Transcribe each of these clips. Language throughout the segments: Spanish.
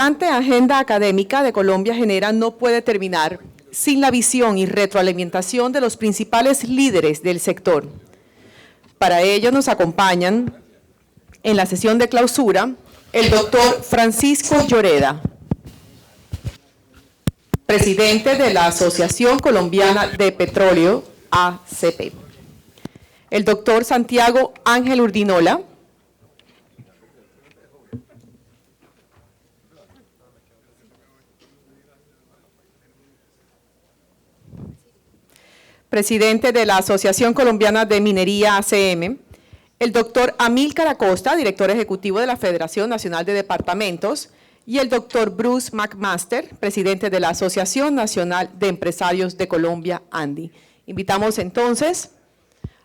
agenda académica de Colombia Genera no puede terminar sin la visión y retroalimentación de los principales líderes del sector. Para ello nos acompañan en la sesión de clausura el doctor Francisco Lloreda, presidente de la Asociación Colombiana de Petróleo, ACP. El doctor Santiago Ángel Urdinola, presidente de la Asociación Colombiana de Minería, ACM, el doctor Amílcar Acosta, director ejecutivo de la Federación Nacional de Departamentos, y el doctor Bruce McMaster, presidente de la Asociación Nacional de Empresarios de Colombia, ANDI. Invitamos entonces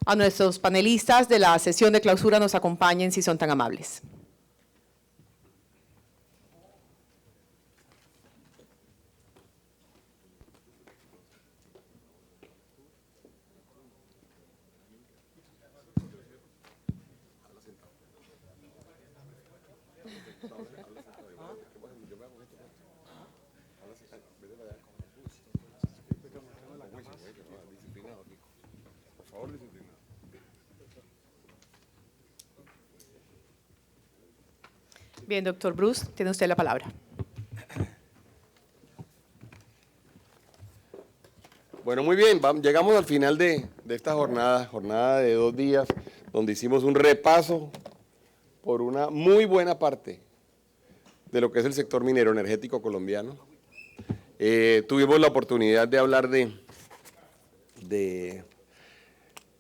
a nuestros panelistas de la sesión de clausura nos acompañen si son tan amables. Bien, doctor Bruce, tiene usted la palabra. Bueno, muy bien, llegamos al final de esta jornada de 2 días, donde hicimos un repaso por una muy buena parte de lo que es el sector minero energético colombiano. Tuvimos la oportunidad de hablar de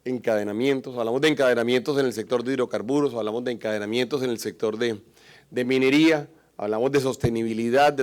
encadenamientos, hablamos de encadenamientos en el sector de hidrocarburos, hablamos de encadenamientos en el sector de minería, hablamos de sostenibilidad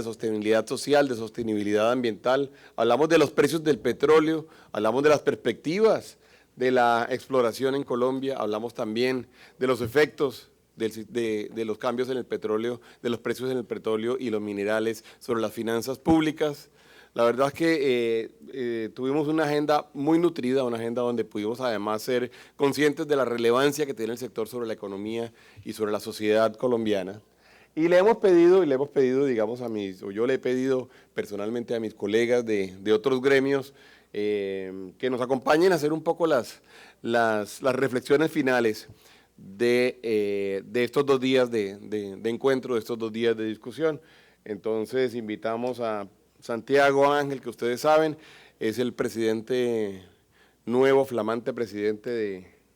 social, de sostenibilidad ambiental, hablamos de los precios del petróleo, hablamos de las perspectivas de la exploración en Colombia, hablamos también de los efectos de los cambios en el petróleo, de los precios en el petróleo y los minerales sobre las finanzas públicas. La verdad es que tuvimos una agenda muy nutrida, una agenda donde pudimos además ser conscientes de la relevancia que tiene el sector sobre la economía y sobre la sociedad colombiana. Y le hemos pedido, digamos, yo le he pedido personalmente a mis colegas de otros gremios que nos acompañen a hacer un poco las reflexiones finales de estos 2 días de encuentro, de estos 2 días de discusión. Entonces invitamos a Santiago Ángel, que ustedes saben, es el presidente, nuevo flamante presidente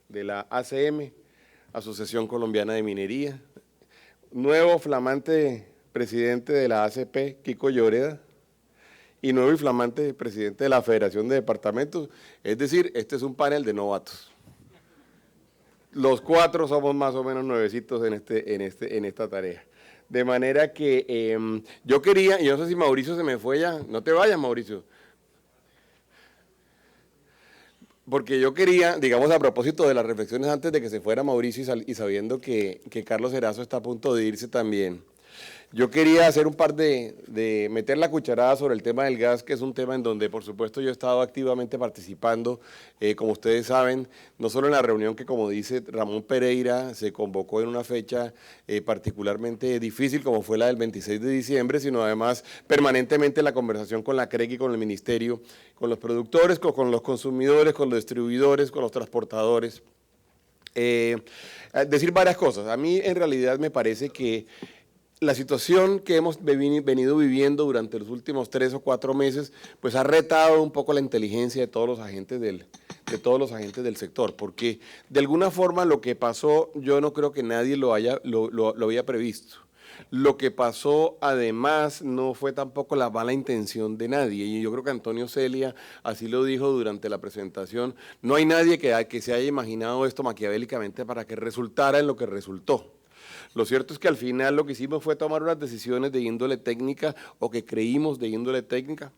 de la ACM, Asociación Colombiana de Minería. Nuevo flamante presidente de la ACP, Kiko Lloreda, y nuevo y flamante presidente de la Federación de Departamentos. Es decir, este es un panel de novatos. Los 4 somos más o menos nuevecitos en esta tarea. De manera que yo quería, y no sé si Mauricio se me fue ya, no te vayas, Mauricio. Porque yo quería, digamos, a propósito de las reflexiones antes de que se fuera Mauricio y sabiendo que Carlos Erazo está a punto de irse también, yo quería hacer un par meter la cucharada sobre el tema del gas, que es un tema en donde, por supuesto, yo he estado activamente participando, como ustedes saben, no solo en la reunión que, como dice Ramón Pereira, se convocó en una fecha particularmente difícil, como fue la del 26 de diciembre, sino además permanentemente la conversación con la CREC y con el Ministerio, con los productores, con los consumidores, con los distribuidores, con los transportadores. Decir varias cosas. A mí, en realidad, me parece que la situación que hemos venido viviendo durante los últimos 3 o 4 meses, pues ha retado un poco la inteligencia de todos los agentes del sector, porque de alguna forma lo que pasó, yo no creo que nadie lo había previsto. Lo que pasó, además, no fue tampoco la mala intención de nadie, y yo creo que Antonio Celia así lo dijo durante la presentación, no hay nadie que se haya imaginado esto maquiavélicamente para que resultara en lo que resultó. Lo cierto es que al final lo que hicimos fue tomar unas decisiones de índole técnica, o que creímos de índole técnica,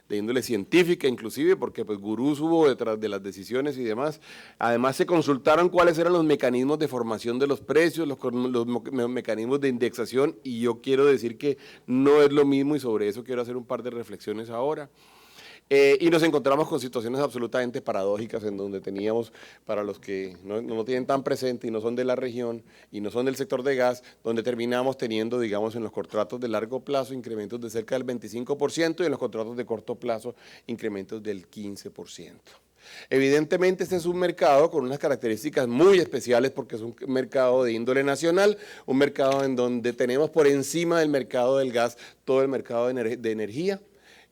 de índole científica inclusive, porque pues gurús hubo detrás de las decisiones y demás. Además se consultaron cuáles eran los mecanismos de formación de los precios, los mecanismos de indexación, y yo quiero decir que no es lo mismo, y sobre eso quiero hacer un par de reflexiones ahora. Y nos encontramos con situaciones absolutamente paradójicas en donde teníamos, para los que no lo tienen tan presente y no son de la región y no son del sector de gas, donde terminamos teniendo, digamos, en los contratos de largo plazo incrementos de cerca del 25% y en los contratos de corto plazo incrementos del 15%. Evidentemente este es un mercado con unas características muy especiales porque es un mercado de índole nacional, un mercado en donde tenemos por encima del mercado del gas todo el mercado de energía.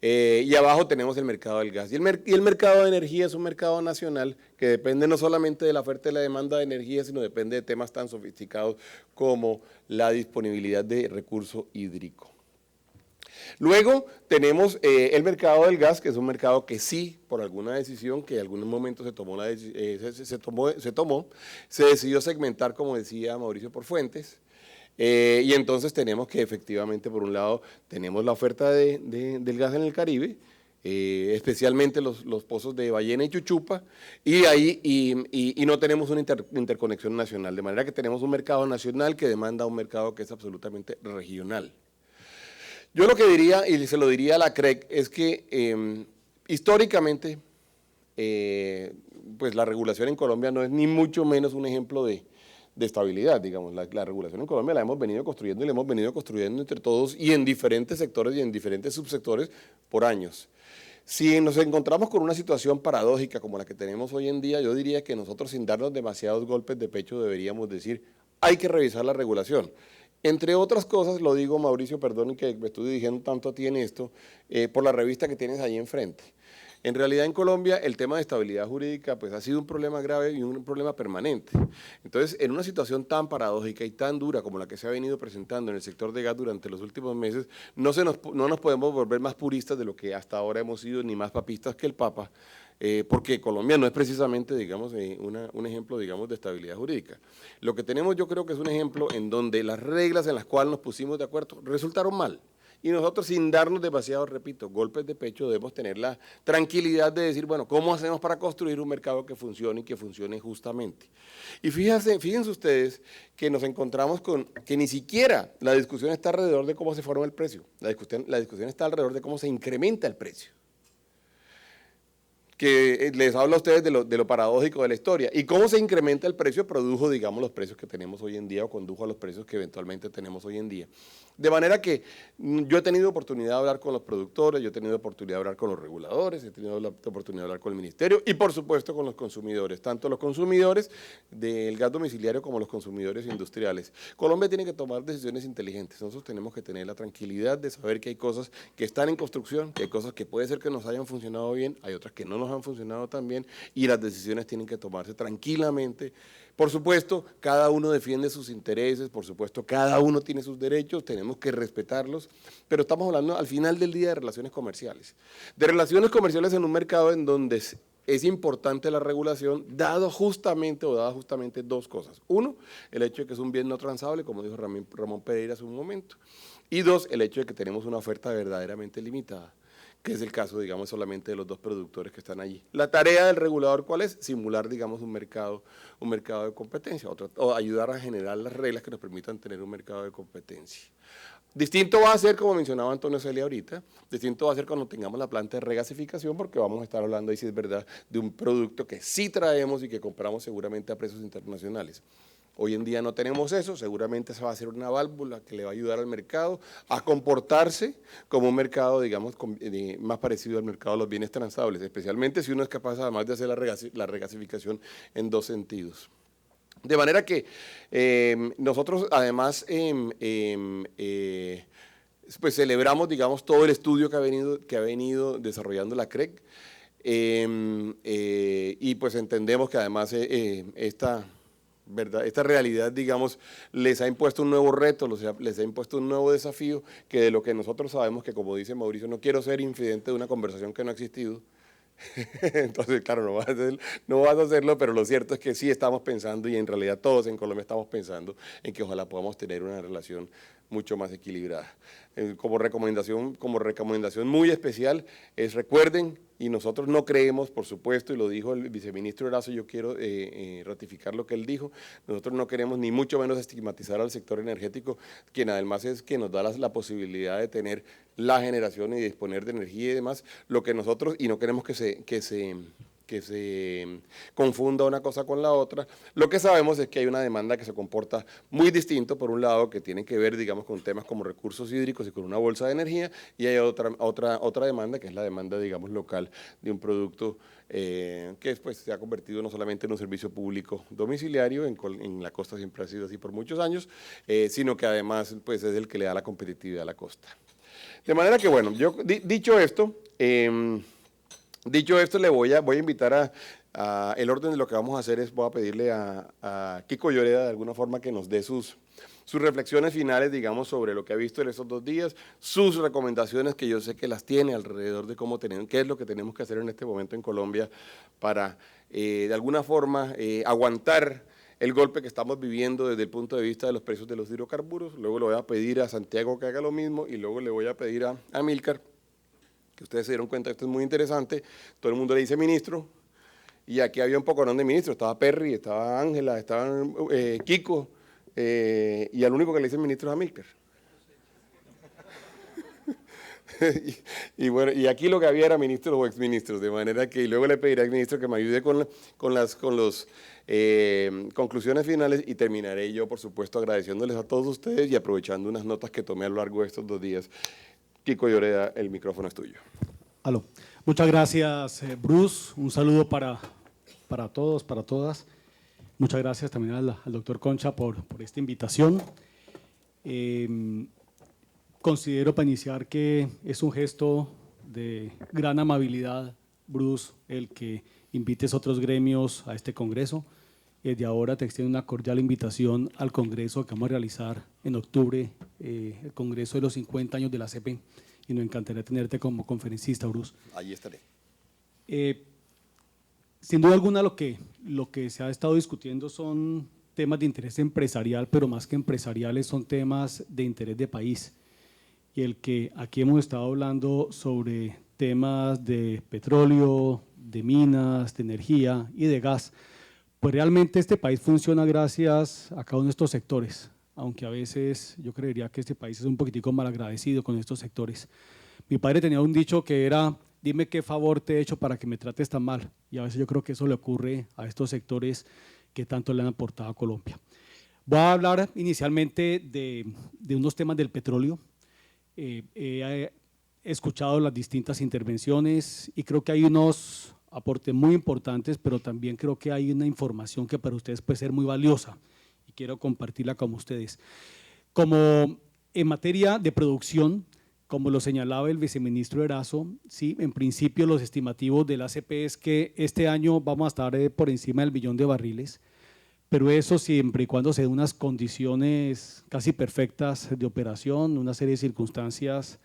Y abajo tenemos el mercado del gas. Y el mercado de energía es un mercado nacional que depende no solamente de la oferta y la demanda de energía, sino depende de temas tan sofisticados como la disponibilidad de recurso hídrico. Luego tenemos el mercado del gas, que es un mercado que sí, por alguna decisión que en algún momento se decidió segmentar, como decía Mauricio, por fuentes. Y entonces tenemos que efectivamente, por un lado, tenemos la oferta del gas en el Caribe, especialmente los pozos de Ballena y Chuchupa, y no tenemos una interconexión nacional, de manera que tenemos un mercado nacional que demanda un mercado que es absolutamente regional. Yo lo que diría, y se lo diría a la CREC, es que históricamente, pues la regulación en Colombia no es ni mucho menos un ejemplo de estabilidad, digamos. La regulación en Colombia la hemos venido construyendo y la hemos venido construyendo entre todos y en diferentes sectores y en diferentes subsectores por años. Si nos encontramos con una situación paradójica como la que tenemos hoy en día, yo diría que nosotros, sin darnos demasiados golpes de pecho, deberíamos decir, hay que revisar la regulación. Entre otras cosas, lo digo, Mauricio, perdón que me estoy dirigiendo tanto a ti en esto, por la revista que tienes ahí enfrente. En realidad en Colombia el tema de estabilidad jurídica pues ha sido un problema grave y un problema permanente. Entonces, en una situación tan paradójica y tan dura como la que se ha venido presentando en el sector de gas durante los últimos meses, no nos podemos volver más puristas de lo que hasta ahora hemos sido, ni más papistas que el Papa, porque Colombia no es precisamente, digamos, un ejemplo, digamos, de estabilidad jurídica. Lo que tenemos, yo creo que es un ejemplo en donde las reglas en las cuales nos pusimos de acuerdo resultaron mal. Y nosotros, sin darnos demasiado, repito, golpes de pecho, debemos tener la tranquilidad de decir, bueno, ¿cómo hacemos para construir un mercado que funcione y que funcione justamente? Y fíjense ustedes que nos encontramos con que ni siquiera la discusión está alrededor de cómo se forma el precio, la discusión está alrededor de cómo se incrementa el precio. Que les hablo a ustedes de lo paradójico de la historia. Y cómo se incrementa el precio produjo, digamos, los precios que tenemos hoy en día o condujo a los precios que eventualmente tenemos hoy en día. De manera que yo he tenido oportunidad de hablar con los productores, yo he tenido oportunidad de hablar con los reguladores, he tenido la oportunidad de hablar con el ministerio y por supuesto con los consumidores, tanto los consumidores del gas domiciliario como los consumidores industriales. Colombia tiene que tomar decisiones inteligentes, nosotros tenemos que tener la tranquilidad de saber que hay cosas que están en construcción, que hay cosas que puede ser que nos hayan funcionado bien, hay otras que no nos han funcionado tan bien y las decisiones tienen que tomarse tranquilamente. Por supuesto, cada uno defiende sus intereses, por supuesto, cada uno tiene sus derechos, tenemos que respetarlos, pero estamos hablando al final del día de relaciones comerciales. De relaciones comerciales en un mercado en donde es importante la regulación, dadas justamente dos cosas. Uno, el hecho de que es un bien no transable, como dijo Ramón Pereira hace un momento, y dos, el hecho de que tenemos una oferta verdaderamente limitada, que es el caso, digamos, solamente de los dos productores que están allí. La tarea del regulador, ¿cuál es? Simular, digamos, un mercado de competencia, o ayudar a generar las reglas que nos permitan tener un mercado de competencia. Distinto va a ser, como mencionaba Antonio Celia ahorita, distinto va a ser cuando tengamos la planta de regasificación, porque vamos a estar hablando, ahí sí es verdad, de un producto que sí traemos y que compramos seguramente a precios internacionales. Hoy en día no tenemos eso, seguramente esa va a ser una válvula que le va a ayudar al mercado a comportarse como un mercado, digamos, más parecido al mercado de los bienes transables, especialmente si uno es capaz además de hacer la regasificación en dos sentidos. De manera que nosotros además pues celebramos, digamos, todo el estudio que ha venido desarrollando la CREC y pues entendemos que además esta realidad, digamos, les ha impuesto un nuevo reto, les ha impuesto un nuevo desafío, que de lo que nosotros sabemos, que como dice Mauricio, no quiero ser infidente de una conversación que no ha existido. Entonces, claro, no vas a hacerlo, pero lo cierto es que sí estamos pensando, y en realidad todos en Colombia estamos pensando, en que ojalá podamos tener una relación equilibrada. Como recomendación muy especial es recuerden, y nosotros no creemos, por supuesto, y lo dijo el viceministro Erazo, yo quiero ratificar lo que él dijo, nosotros no queremos ni mucho menos estigmatizar al sector energético, quien además es que nos da la posibilidad de tener la generación y disponer de energía y demás, lo que nosotros, y no queremos que se confunda una cosa con la otra. Lo que sabemos es que hay una demanda que se comporta muy distinto, por un lado, que tiene que ver, digamos, con temas como recursos hídricos y con una bolsa de energía, y hay otra demanda, que es la demanda, digamos, local de un producto que pues, se ha convertido no solamente en un servicio público domiciliario, en la costa siempre ha sido así por muchos años, sino que además pues, es el que le da la competitividad a la costa. De manera que, bueno, yo dicho esto, le voy a invitar el orden de lo que vamos a hacer es, voy a pedirle a Kiko Lloreda de alguna forma que nos dé sus reflexiones finales, digamos, sobre lo que ha visto en estos 2 días, sus recomendaciones que yo sé que las tiene alrededor de qué es lo que tenemos que hacer en este momento en Colombia para, de alguna forma, aguantar el golpe que estamos viviendo desde el punto de vista de los precios de los hidrocarburos. Luego le voy a pedir a Santiago que haga lo mismo y luego le voy a pedir a Amílcar, que ustedes se dieron cuenta que esto es muy interesante, todo el mundo le dice ministro, y aquí había un poco de ministros, estaba Perry, estaba Ángela, estaba Kiko, y al único que le dice ministro es Amílcar. y bueno, y aquí lo que había era ministros o exministros, de manera que luego le pediré al ministro que me ayude con las conclusiones finales y terminaré yo, por supuesto, agradeciéndoles a todos ustedes y aprovechando unas notas que tomé a lo largo de estos 2 días. Kiko Lloreda, el micrófono es tuyo. Aló. Muchas gracias, Bruce. Un saludo para todos, para todas. Muchas gracias también al doctor Concha por esta invitación. Considero para iniciar que es un gesto de gran amabilidad, Bruce, el que invites a otros gremios a este congreso. Desde ahora te extiendo una cordial invitación al congreso que vamos a realizar en octubre, el congreso de los 50 años de la CP, y nos encantaría tenerte como conferencista, Bruce. Allí estaré. Sin duda alguna lo que se ha estado discutiendo son temas de interés empresarial, pero más que empresariales son temas de interés de país. Y el que aquí hemos estado hablando sobre temas de petróleo, de minas, de energía y de gas, pues realmente este país funciona gracias a cada uno de estos sectores, aunque a veces yo creería que este país es un poquitico malagradecido con estos sectores. Mi padre tenía un dicho que era, dime qué favor te he hecho para que me trates tan mal, y a veces yo creo que eso le ocurre a estos sectores que tanto le han aportado a Colombia. Voy a hablar inicialmente de unos temas del petróleo. He escuchado las distintas intervenciones y creo que hay unos aportes muy importantes, pero también creo que hay una información que para ustedes puede ser muy valiosa y quiero compartirla con ustedes. Como en materia de producción, como lo señalaba el viceministro Erazo, sí, en principio los estimativos del ACP es que este año vamos a estar por encima del 1 billón de barriles, pero eso siempre y cuando se den unas condiciones casi perfectas de operación, una serie de circunstancias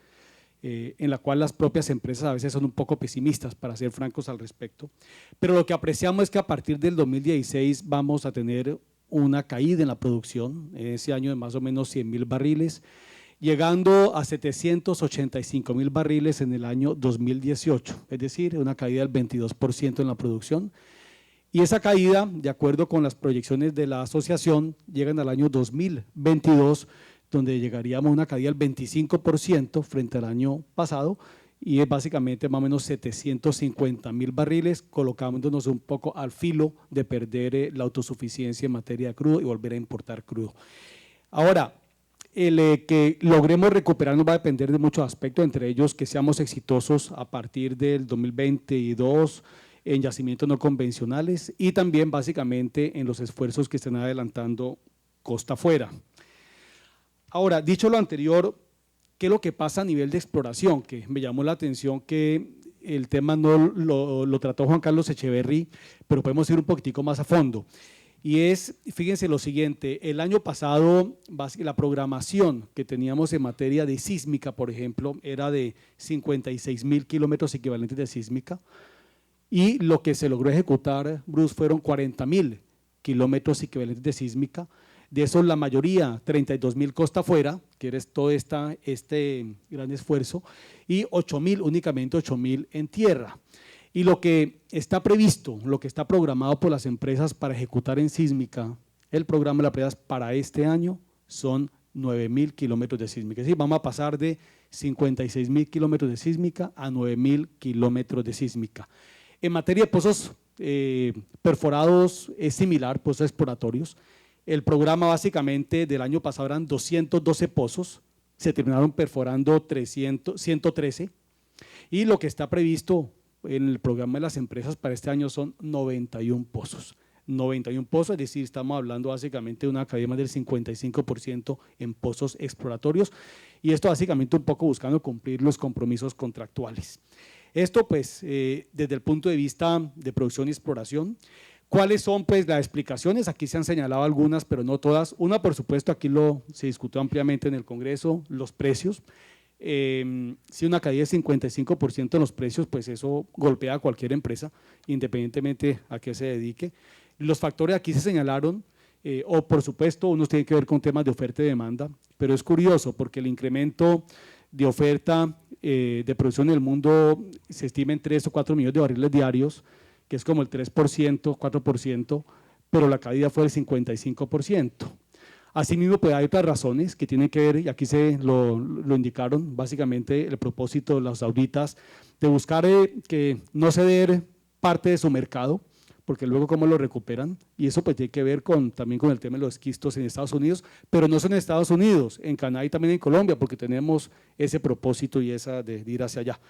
en la cual las propias empresas a veces son un poco pesimistas, para ser francos al respecto. Pero lo que apreciamos es que a partir del 2016 vamos a tener una caída en la producción, ese año de más o menos 100.000 barriles, llegando a 785.000 barriles en el año 2018, es decir, una caída del 22% en la producción. Y esa caída, de acuerdo con las proyecciones de la asociación, llegan al año 2022, donde llegaríamos a una caída del 25% frente al año pasado, y es básicamente más o menos 750.000 barriles, colocándonos un poco al filo de perder la autosuficiencia en materia de crudo y volver a importar crudo. Ahora, el que logremos recuperarnos va a depender de muchos aspectos, entre ellos que seamos exitosos a partir del 2022 en yacimientos no convencionales y también básicamente en los esfuerzos que están adelantando costa afuera. Ahora, dicho lo anterior, ¿qué es lo que pasa a nivel de exploración? Que me llamó la atención que el tema no lo trató Juan Carlos Echeverry, pero podemos ir un poquitico más a fondo. Y es, fíjense lo siguiente, el año pasado la programación que teníamos en materia de sísmica, por ejemplo, era de 56.000 kilómetros equivalentes de sísmica, y lo que se logró ejecutar, Bruce, fueron 40.000 kilómetros equivalentes de sísmica. De esos la mayoría, 32.000 costa afuera, que es todo este gran esfuerzo, y 8.000, únicamente 8.000 en tierra. Y lo que está previsto, lo que está programado por las empresas para ejecutar en sísmica, el programa de las presas para este año son 9.000 kilómetros de sísmica. Es decir, vamos a pasar de 56.000 kilómetros de sísmica a 9.000 kilómetros de sísmica. En materia de pozos perforados es similar, pozos exploratorios. El programa básicamente del año pasado eran 212 pozos, se terminaron perforando 113 y lo que está previsto en el programa de las empresas para este año son 91 pozos. 91 pozos, es decir, estamos hablando básicamente de una caída más del 55% en pozos exploratorios y esto básicamente un poco buscando cumplir los compromisos contractuales. Esto pues desde el punto de vista de producción y exploración. ¿Cuáles son pues las explicaciones? Aquí se han señalado algunas, pero no todas. Una, por supuesto, aquí se discutió ampliamente en el Congreso, los precios. Si una caída de 55% en los precios, pues eso golpea a cualquier empresa, independientemente a qué se dedique. Los factores aquí se señalaron, o por supuesto, unos tienen que ver con temas de oferta y demanda, pero es curioso porque el incremento de oferta de producción en el mundo se estima en 3 o 4 millones de barriles diarios, que es como el 3%, 4%, pero la caída fue del 55%. Asimismo, pues hay otras razones que tienen que ver, y aquí lo indicaron, básicamente el propósito de las auditas de buscar que no ceder parte de su mercado, porque luego cómo lo recuperan, y eso pues tiene que ver también con el tema de los esquistos en Estados Unidos, pero no solo en Estados Unidos, en Canadá y también en Colombia, porque tenemos ese propósito y esa de ir hacia allá.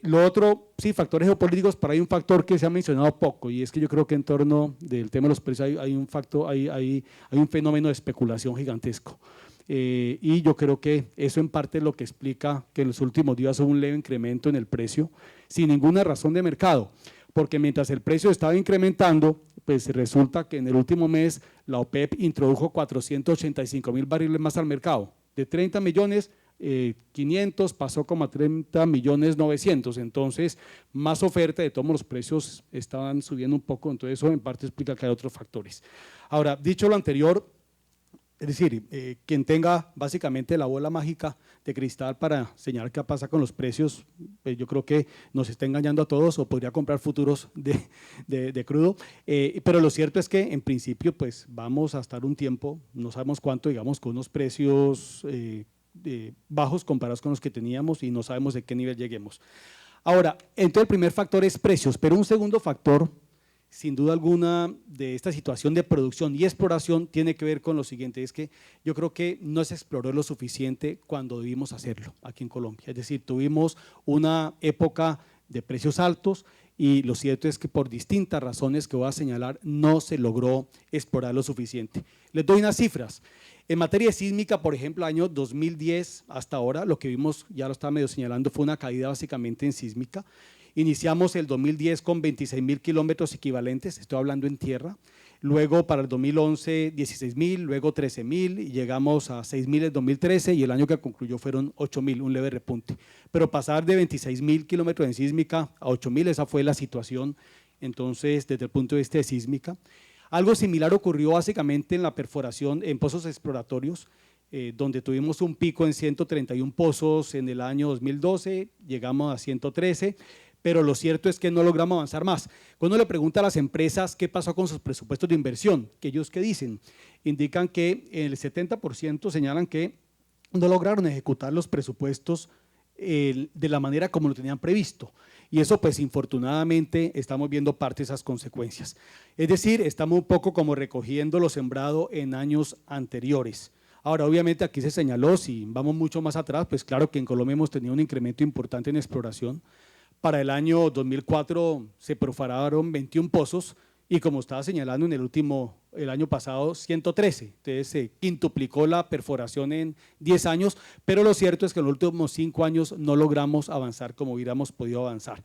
Lo otro, sí, factores geopolíticos, pero hay un factor que se ha mencionado poco y es que yo creo que en torno del tema de los precios hay un fenómeno de especulación gigantesco y yo creo que eso en parte es lo que explica que en los últimos días hubo un leve incremento en el precio sin ninguna razón de mercado, porque mientras el precio estaba incrementando, pues resulta que en el último mes la OPEP introdujo 485.000 barriles más al mercado, de 30 millones 500 pasó como a 30 millones 900, entonces más oferta, de todos los precios estaban subiendo un poco, entonces eso en parte explica que hay otros factores. Ahora, dicho lo anterior, es decir, quien tenga básicamente la bola mágica de cristal para señalar qué pasa con los precios, pues yo creo que nos está engañando a todos o podría comprar futuros de crudo, pero lo cierto es que en principio pues vamos a estar un tiempo, no sabemos cuánto, digamos, con unos precios bajos comparados con los que teníamos y no sabemos de qué nivel lleguemos. Ahora, entonces el primer factor es precios, pero un segundo factor, sin duda alguna, de esta situación de producción y exploración tiene que ver con lo siguiente, es que yo creo que no se exploró lo suficiente cuando debimos hacerlo aquí en Colombia, es decir, tuvimos una época de precios altos y lo cierto es que por distintas razones que voy a señalar no se logró explorar lo suficiente. Les doy unas cifras. En materia de sísmica, por ejemplo, año 2010 hasta ahora, lo que vimos, ya lo estaba medio señalando, fue una caída básicamente en sísmica. Iniciamos el 2010 con 26.000 kilómetros equivalentes, estoy hablando en tierra. Luego para el 2011, 16.000, luego 13.000 y llegamos a 6.000 en 2013 y el año que concluyó fueron 8.000, un leve repunte. Pero pasar de 26.000 kilómetros en sísmica a 8.000, esa fue la situación entonces desde el punto de vista de sísmica. Algo similar ocurrió básicamente en la perforación en pozos exploratorios, donde tuvimos un pico en 131 pozos en el año 2012, llegamos a 113, pero lo cierto es que no logramos avanzar más. Cuando uno le pregunta a las empresas qué pasó con sus presupuestos de inversión, que ellos qué dicen, indican que el 70% señalan que no lograron ejecutar los presupuestos de la manera como lo tenían previsto. Y eso pues infortunadamente estamos viendo parte de esas consecuencias. Es decir, estamos un poco como recogiendo lo sembrado en años anteriores. Ahora, obviamente aquí se señaló, si vamos mucho más atrás, pues claro que en Colombia hemos tenido un incremento importante en exploración. Para el año 2004 se perforaron 21 pozos y como estaba señalando el año pasado 113, entonces se quintuplicó la perforación en 10 años, pero lo cierto es que en los últimos 5 años no logramos avanzar como hubiéramos podido avanzar.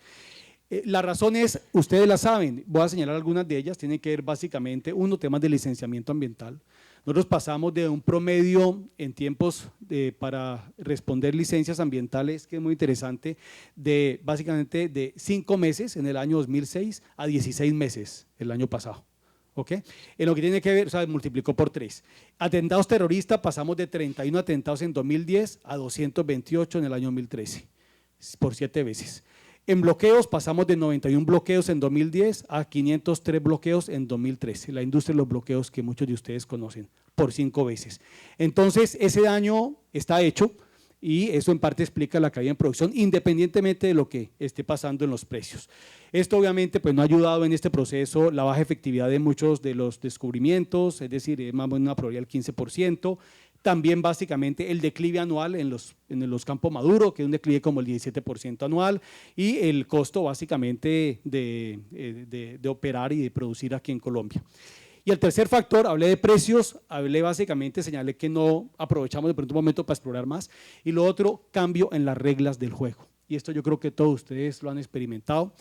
Las razones, ustedes las saben, voy a señalar algunas de ellas, tienen que ver básicamente, uno, temas de licenciamiento ambiental. Nosotros pasamos de un promedio en tiempos para responder licencias ambientales, que es muy interesante, básicamente de 5 meses en el año 2006 a 16 meses el año pasado. ¿ok? En lo que tiene que ver, o sea, multiplicó por 3. Atentados terroristas, pasamos de 31 atentados en 2010 a 228 en el año 2013, por 7 veces. En bloqueos pasamos de 91 bloqueos en 2010 a 503 bloqueos en 2013, la industria de los bloqueos que muchos de ustedes conocen, por 5 veces. Entonces, ese daño está hecho y eso en parte explica la caída en producción, independientemente de lo que esté pasando en los precios. Esto obviamente pues no ha ayudado en este proceso la baja efectividad de muchos de los descubrimientos, es decir, es más o menos una probabilidad del 15%, también básicamente el declive anual en los campos maduros, que es un declive como el 17% anual, y el costo básicamente de operar y de producir aquí en Colombia. Y el tercer factor, hablé de precios, señalé que no aprovechamos de pronto un momento para explorar más, y lo otro, cambio en las reglas del juego. Y esto yo creo que todos ustedes lo han experimentado,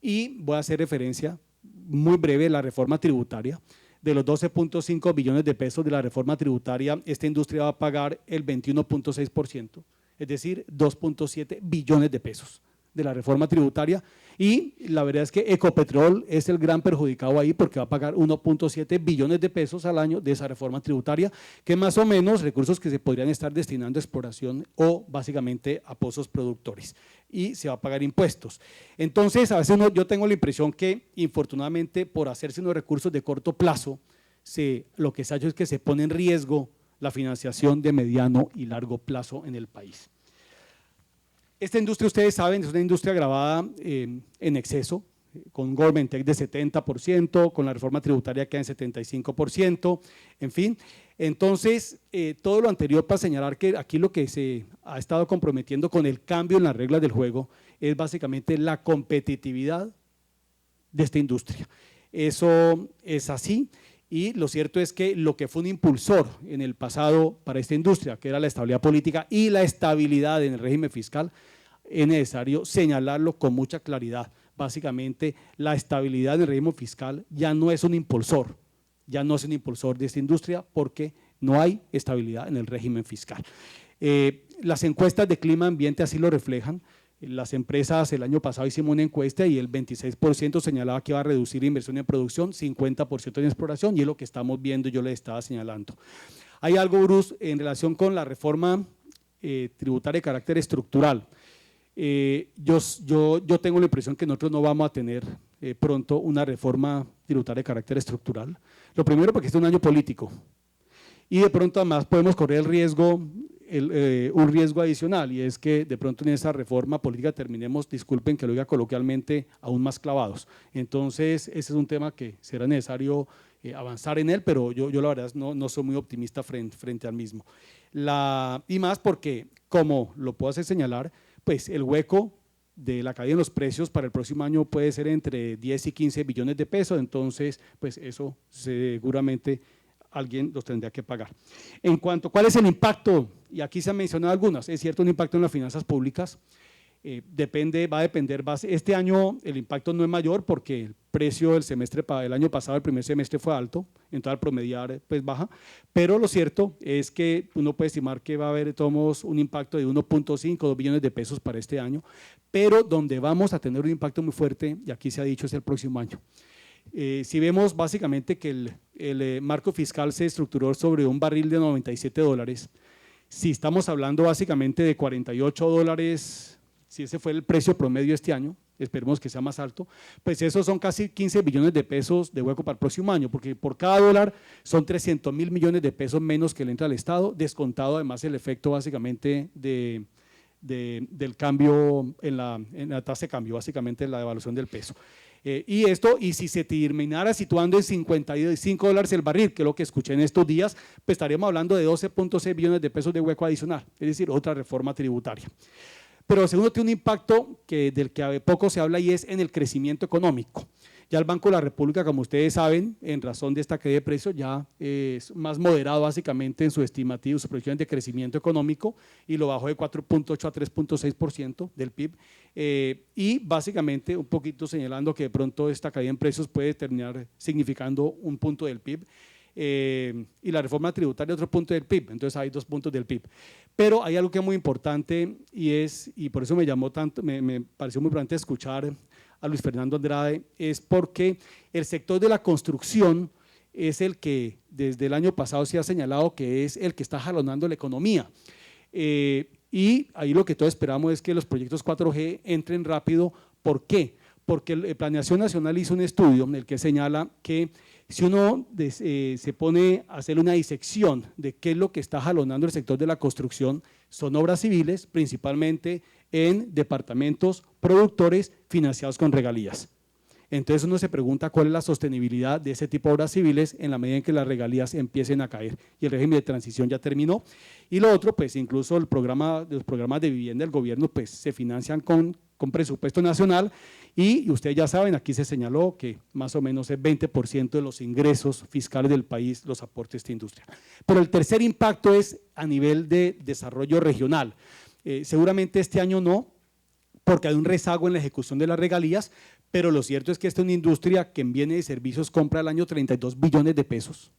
y voy a hacer referencia muy breve a la reforma tributaria. De los 12.5 billones de pesos de la reforma tributaria, esta industria va a pagar el 21.6%, es decir, 2.7 billones de pesos de la reforma tributaria, y la verdad es que Ecopetrol es el gran perjudicado ahí porque va a pagar 1.7 billones de pesos al año de esa reforma tributaria, que más o menos recursos que se podrían estar destinando a exploración o básicamente a pozos productores, y se va a pagar impuestos. Entonces, a veces yo tengo la impresión que, infortunadamente, por hacerse unos recursos de corto plazo, lo que se ha hecho es que se pone en riesgo la financiación de mediano y largo plazo en el país. Esta industria, ustedes saben, es una industria gravada en exceso, con Government Take de 70%, con la reforma tributaria que en 75%, en fin. Entonces, todo lo anterior para señalar que aquí lo que se ha estado comprometiendo con el cambio en las reglas del juego es básicamente la competitividad de esta industria. Eso es así, y lo cierto es que lo que fue un impulsor en el pasado para esta industria, que era la estabilidad política y la estabilidad en el régimen fiscal, es necesario señalarlo con mucha claridad. Básicamente, la estabilidad en el régimen fiscal ya no es un impulsor, de esta industria porque no hay estabilidad en el régimen fiscal. Las encuestas de clima ambiente así lo reflejan. Las empresas, el año pasado hicimos una encuesta y el 26% señalaba que iba a reducir inversión en producción, 50% en exploración, y es lo que estamos viendo, yo les estaba señalando. Hay algo, Bruce, en relación con la reforma tributaria de carácter estructural. Yo tengo la impresión que nosotros no vamos a tener pronto una reforma tributaria de carácter estructural. Lo primero porque este es un año político y de pronto además podemos correr el riesgo, un riesgo adicional, y es que de pronto en esa reforma política terminemos, disculpen que lo diga coloquialmente, aún más clavados. Entonces ese es un tema que será necesario avanzar en él, pero yo la verdad no soy muy optimista frente al mismo. Y más porque, como lo puedo hacer señalar, pues el hueco de la caída en los precios para el próximo año puede ser entre 10 y 15 billones de pesos, entonces pues eso seguramente alguien los tendría que pagar. En cuanto a cuál es el impacto, y aquí se han mencionado algunas, es cierto, un impacto en las finanzas públicas, va a depender, este año el impacto no es mayor porque el precio del semestre, el año pasado, el primer semestre fue alto, entonces al promediar pues baja, pero lo cierto es que uno puede estimar que va a haber de todos modos un impacto de 1.5, 2 billones de pesos para este año, pero donde vamos a tener un impacto muy fuerte, y aquí se ha dicho, es el próximo año. Si vemos básicamente que el marco fiscal se estructuró sobre un barril de $97, si estamos hablando básicamente de $48, si ese fue el precio promedio este año, esperemos que sea más alto, pues esos son casi 15 billones de pesos de hueco para el próximo año, porque por cada dólar son 300.000 millones de pesos menos que le entra al Estado, descontado además el efecto básicamente del cambio en la tasa de cambio, básicamente la devaluación del peso. Y si se terminara situando en $55 el barril, que es lo que escuché en estos días, pues estaríamos hablando de 12.6 billones de pesos de hueco adicional, es decir, otra reforma tributaria. Pero segundo, tiene un impacto del que poco se habla, y es en el crecimiento económico. Ya el Banco de la República, como ustedes saben, en razón de esta caída de precios, ya es más moderado básicamente en su estimativo, sus proyecciones de crecimiento económico, y lo bajó de 4.8 a 3.6% del PIB, y básicamente un poquito señalando que de pronto esta caída en precios puede terminar significando un punto del PIB. Y la reforma tributaria otro punto del PIB, entonces hay 2 puntos del PIB. Pero hay algo que es muy importante, y por eso me pareció muy importante escuchar a Luis Fernando Andrade, es porque el sector de la construcción es el que desde el año pasado se ha señalado que es el que está jalonando la economía. Y ahí lo que todos esperamos es que los proyectos 4G entren rápido. ¿Por qué? Porque Planeación Nacional hizo un estudio en el que señala que si uno se pone a hacer una disección de qué es lo que está jalonando el sector de la construcción, son obras civiles, principalmente en departamentos productores financiados con regalías. Entonces uno se pregunta cuál es la sostenibilidad de ese tipo de obras civiles en la medida en que las regalías empiecen a caer y el régimen de transición ya terminó. Y lo otro, pues incluso los programas de vivienda del gobierno pues se financian con presupuesto nacional y ustedes ya saben, aquí se señaló que más o menos el 20% de los ingresos fiscales del país los aporta esta industria. Pero el tercer impacto es a nivel de desarrollo regional. Seguramente este año no, porque hay un rezago en la ejecución de las regalías, pero lo cierto es que esta es una industria que en bienes y servicios compra al año 32 billones de pesos.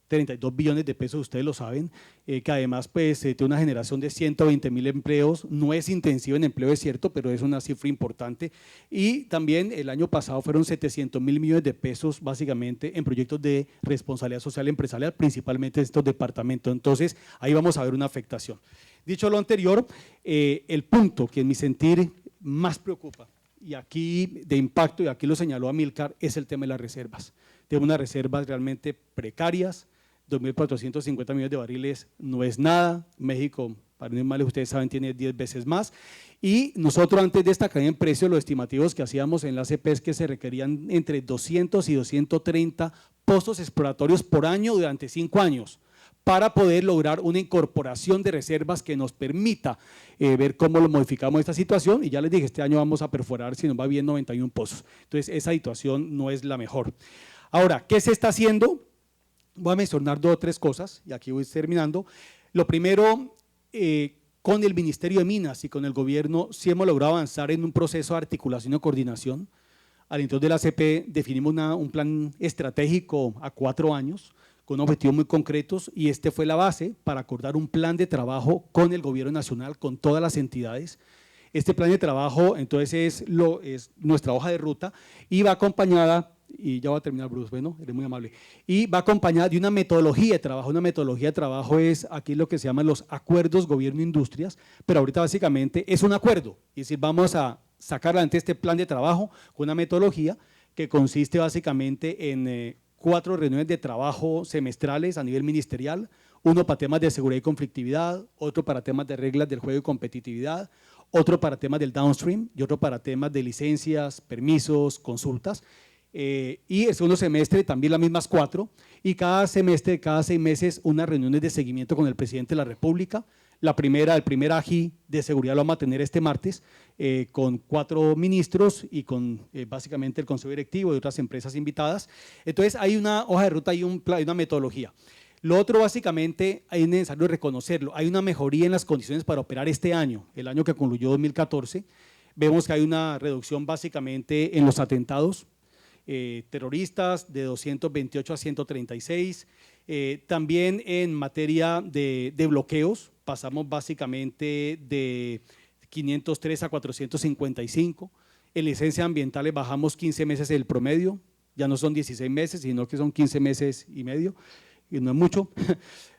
32 billones de pesos, ustedes lo saben, que además pues, tiene una generación de 120.000 empleos, no es intensivo en empleo, es cierto, pero es una cifra importante. Y también el año pasado fueron 700.000 millones de pesos básicamente en proyectos de responsabilidad social empresarial, principalmente en estos departamentos. Entonces, ahí vamos a ver una afectación. Dicho lo anterior, el punto que en mi sentir más preocupa, y aquí de impacto, y aquí lo señaló Amílcar, es el tema de las reservas. Tenemos unas reservas realmente precarias, 2.450 millones de barriles no es nada, México, para no ir mal, ustedes saben, tiene 10 veces más, y nosotros antes de esta caída en precios, los estimativos que hacíamos en la ACP es que se requerían entre 200 y 230 pozos exploratorios por año durante 5 años, para poder lograr una incorporación de reservas que nos permita ver cómo lo modificamos esta situación, y ya les dije, este año vamos a perforar, si nos va bien, 91 pozos, entonces esa situación no es la mejor. Ahora, ¿qué se está haciendo? Voy a mencionar 2 o 3 cosas, y aquí voy terminando. Lo primero, con el Ministerio de Minas y con el gobierno, sí hemos logrado avanzar en un proceso de articulación y coordinación. Al interior de la ACP definimos un plan estratégico a 4 años, con objetivos muy concretos, y este fue la base para acordar un plan de trabajo con el gobierno nacional, con todas las entidades. Este plan de trabajo entonces es nuestra hoja de ruta y va acompañada, y ya va a terminar Bruce, bueno, eres muy amable, y va acompañada de una metodología de trabajo. Una metodología de trabajo es aquí lo que se llaman los acuerdos gobierno-industrias, pero ahorita básicamente es un acuerdo, es decir, vamos a sacar adelante este plan de trabajo con una metodología que consiste básicamente en 4 reuniones de trabajo semestrales a nivel ministerial, uno para temas de seguridad y conflictividad, otro para temas de reglas del juego y competitividad, otro para temas del downstream y otro para temas de licencias, permisos, consultas. Y el segundo semestre también las mismas 4, y cada semestre, cada 6 meses, unas reuniones de seguimiento con el presidente de la República. La primera, el primer AGI de seguridad lo vamos a tener este martes, con 4 ministros y con básicamente el consejo directivo y otras empresas invitadas. Entonces hay una hoja de ruta y una metodología. Lo otro básicamente es necesario reconocerlo, hay una mejoría en las condiciones para operar este año, el año que concluyó 2014. Vemos que hay una reducción básicamente en los atentados terroristas de 228 a 136, también en materia de bloqueos pasamos básicamente de 503 a 455, en licencias ambientales bajamos 15 meses el promedio, ya no son 16 meses, sino que son 15 meses y medio, y no es mucho,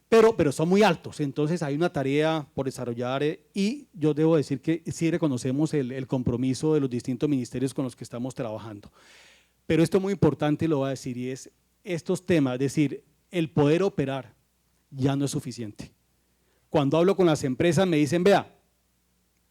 pero son muy altos, entonces hay una tarea por desarrollar y yo debo decir que sí reconocemos el compromiso de los distintos ministerios con los que estamos trabajando. Pero esto es muy importante, lo voy a decir, y es estos temas, es decir, el poder operar ya no es suficiente. Cuando hablo con las empresas me dicen, vea,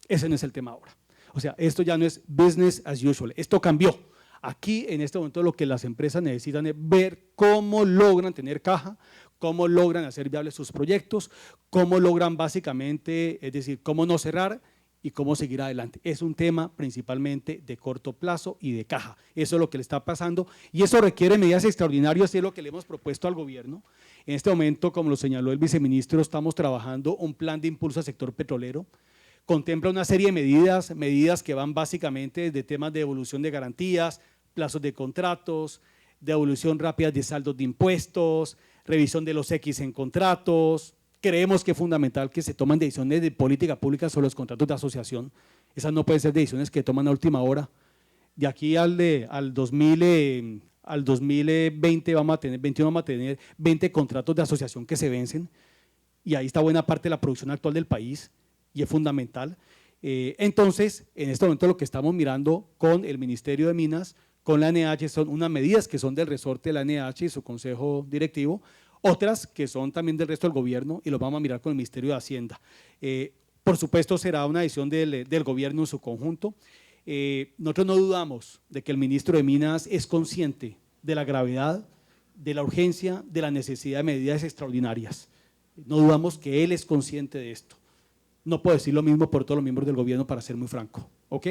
ese no es el tema ahora. O sea, esto ya no es business as usual, esto cambió. Aquí en este momento lo que las empresas necesitan es ver cómo logran tener caja, cómo logran hacer viables sus proyectos, cómo logran básicamente, es decir, cómo no cerrar y cómo seguir adelante. Es un tema principalmente de corto plazo y de caja. Eso es lo que le está pasando y eso requiere medidas extraordinarias y es lo que le hemos propuesto al gobierno. En este momento, como lo señaló el viceministro, estamos trabajando un plan de impulso al sector petrolero. Contempla una serie de medidas que van básicamente desde temas de devolución de garantías, plazos de contratos, devolución rápida de saldos de impuestos, revisión de los X en contratos. Creemos que es fundamental que se tomen decisiones de política pública sobre los contratos de asociación. Esas no pueden ser decisiones que toman a última hora. de aquí al 2020 vamos a tener, 21 vamos a tener 20 contratos de asociación que se vencen, y ahí está buena parte de la producción actual del país, y es fundamental. Entonces, en este momento lo que estamos mirando con el Ministerio de Minas, con la ANH, son unas medidas que son del resorte de la ANH y su consejo directivo, otras que son también del resto del gobierno, y los vamos a mirar con el Ministerio de Hacienda. Por supuesto, será una decisión del gobierno en su conjunto. Nosotros no dudamos de que el ministro de Minas es consciente de la gravedad, de la urgencia, de la necesidad de medidas extraordinarias. No dudamos que él es consciente de esto. No puedo decir lo mismo por todos los miembros del gobierno, para ser muy franco, ¿ok?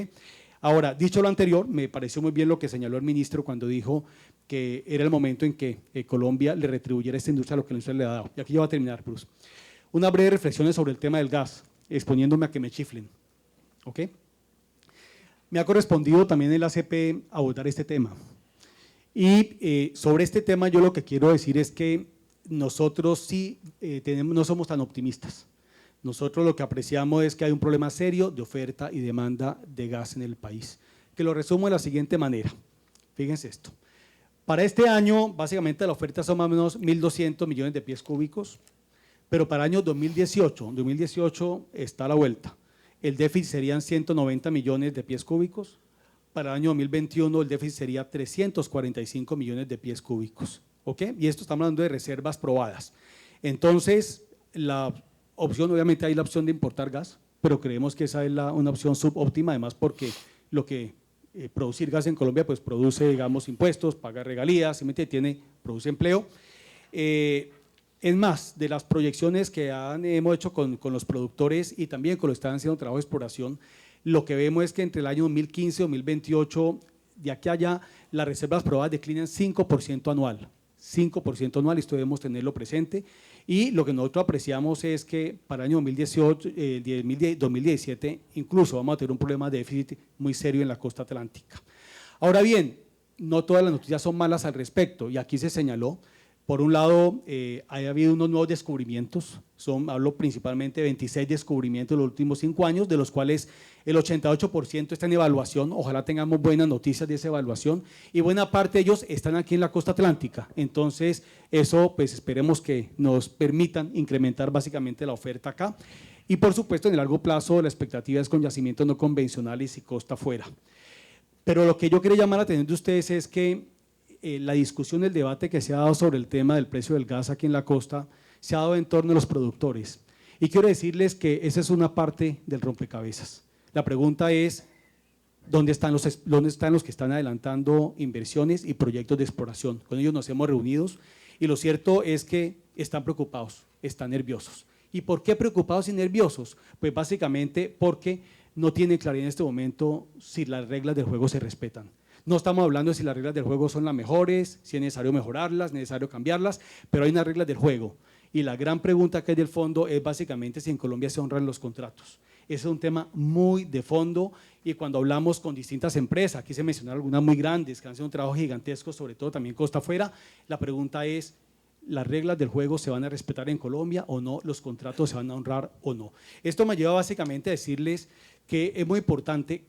Ahora, dicho lo anterior, me pareció muy bien lo que señaló el ministro cuando dijo que era el momento en que Colombia le retribuyera a esta industria lo que la industria le ha dado. Y aquí ya va a terminar, Bruce. Una breve reflexión sobre el tema del gas, exponiéndome a que me chiflen, ¿ok? Me ha correspondido también en la ACP abordar este tema. Y sobre este tema yo lo que quiero decir es que nosotros sí no somos tan optimistas. Nosotros lo que apreciamos es que hay un problema serio de oferta y demanda de gas en el país, que lo resumo de la siguiente manera. Fíjense esto. Para este año, básicamente la oferta son más o menos 1.200 millones de pies cúbicos, pero para el año 2018 está a la vuelta. El déficit serían 190 millones de pies cúbicos. Para el año 2021 el déficit sería 345 millones de pies cúbicos. ¿Ok? Y esto estamos hablando de reservas probadas. Entonces, la opción, obviamente hay la opción de importar gas, pero creemos que esa es una opción subóptima, además porque lo que producir gas en Colombia pues produce, digamos, impuestos, paga regalías, produce empleo. Es más, de las proyecciones que hemos hecho con los productores y también con los que están haciendo trabajo de exploración, lo que vemos es que entre el año 2015 y 2028, de aquí a allá, las reservas probadas declinan 5% anual. 5% anual, esto debemos tenerlo presente. Y lo que nosotros apreciamos es que para el año 2017 incluso vamos a tener un problema de déficit muy serio en la costa atlántica. Ahora bien, no todas las noticias son malas al respecto, y aquí se señaló. Por un lado, ha habido unos nuevos descubrimientos, hablo principalmente de 26 descubrimientos en los últimos 5 años, de los cuales el 88% está en evaluación. Ojalá tengamos buenas noticias de esa evaluación, y buena parte de ellos están aquí en la costa atlántica. Entonces, eso pues esperemos que nos permitan incrementar básicamente la oferta acá. Y por supuesto, en el largo plazo, la expectativa es con yacimientos no convencionales y costa afuera. Pero lo que yo quería llamar la atención de ustedes es que la discusión, el debate que se ha dado sobre el tema del precio del gas aquí en la costa se ha dado en torno a los productores, y quiero decirles que esa es una parte del rompecabezas. La pregunta es, ¿dónde están los que están adelantando inversiones y proyectos de exploración? Con ellos nos hemos reunido, y lo cierto es que están preocupados, están nerviosos. ¿Y por qué preocupados y nerviosos? Pues básicamente porque no tienen claridad en este momento si las reglas del juego se respetan. No estamos hablando de si las reglas del juego son las mejores, si es necesario mejorarlas, necesario cambiarlas, pero hay unas reglas del juego. Y la gran pregunta que hay del fondo es básicamente si en Colombia se honran los contratos. Ese es un tema muy de fondo, y cuando hablamos con distintas empresas, aquí se mencionaron algunas muy grandes que han hecho un trabajo gigantesco, sobre todo también costa afuera, la pregunta es, ¿las reglas del juego se van a respetar en Colombia o no? ¿Los contratos se van a honrar o no? Esto me lleva básicamente a decirles que es muy importante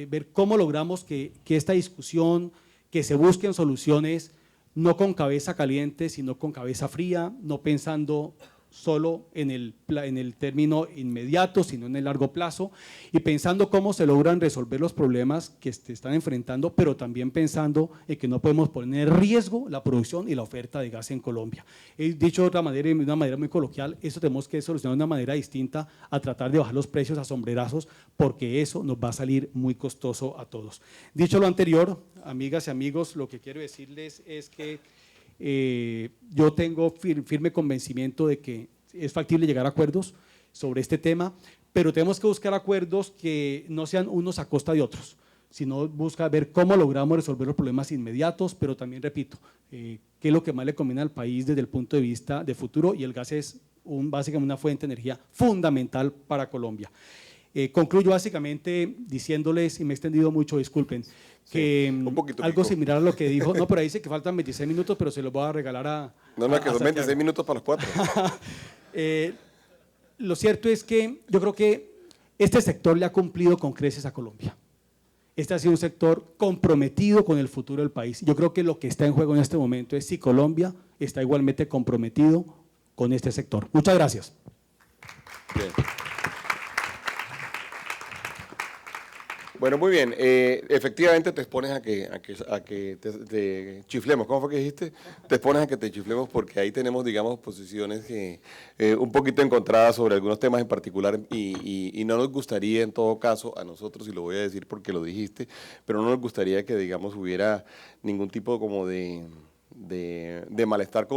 ver cómo logramos que esta discusión, que se busquen soluciones no con cabeza caliente, sino con cabeza fría, no pensando solo en el término inmediato, sino en el largo plazo, y pensando cómo se logran resolver los problemas que se están enfrentando, pero también pensando en que no podemos poner en riesgo la producción y la oferta de gas en Colombia. He dicho de otra manera, y de una manera muy coloquial, eso tenemos que solucionar de una manera distinta a tratar de bajar los precios a sombrerazos, porque eso nos va a salir muy costoso a todos. Dicho lo anterior, amigas y amigos, lo que quiero decirles es que yo tengo firme convencimiento de que es factible llegar a acuerdos sobre este tema, pero tenemos que buscar acuerdos que no sean unos a costa de otros, sino buscar ver cómo logramos resolver los problemas inmediatos, pero también, repito, qué es lo que más le conviene al país desde el punto de vista de futuro, y el gas es básicamente una fuente de energía fundamental para Colombia. Concluyo básicamente diciéndoles, y me he extendido mucho, disculpen, que algo similar a lo que dijo, no, pero ahí dice que faltan 26 minutos, pero se los voy a regalar a… No, que son 26 minutos para los 4. Lo cierto es que yo creo que este sector le ha cumplido con creces a Colombia. Este ha sido un sector comprometido con el futuro del país. Yo creo que lo que está en juego en este momento es si Colombia está igualmente comprometido con este sector. Muchas gracias. Bien. Bueno, muy bien. Efectivamente te expones a que te chiflemos. ¿Cómo fue que dijiste? Te expones a que te chiflemos porque ahí tenemos, digamos, posiciones un poquito encontradas sobre algunos temas en particular y no nos gustaría en todo caso a nosotros, y lo voy a decir porque lo dijiste, pero no nos gustaría que, digamos, hubiera ningún tipo como de malestar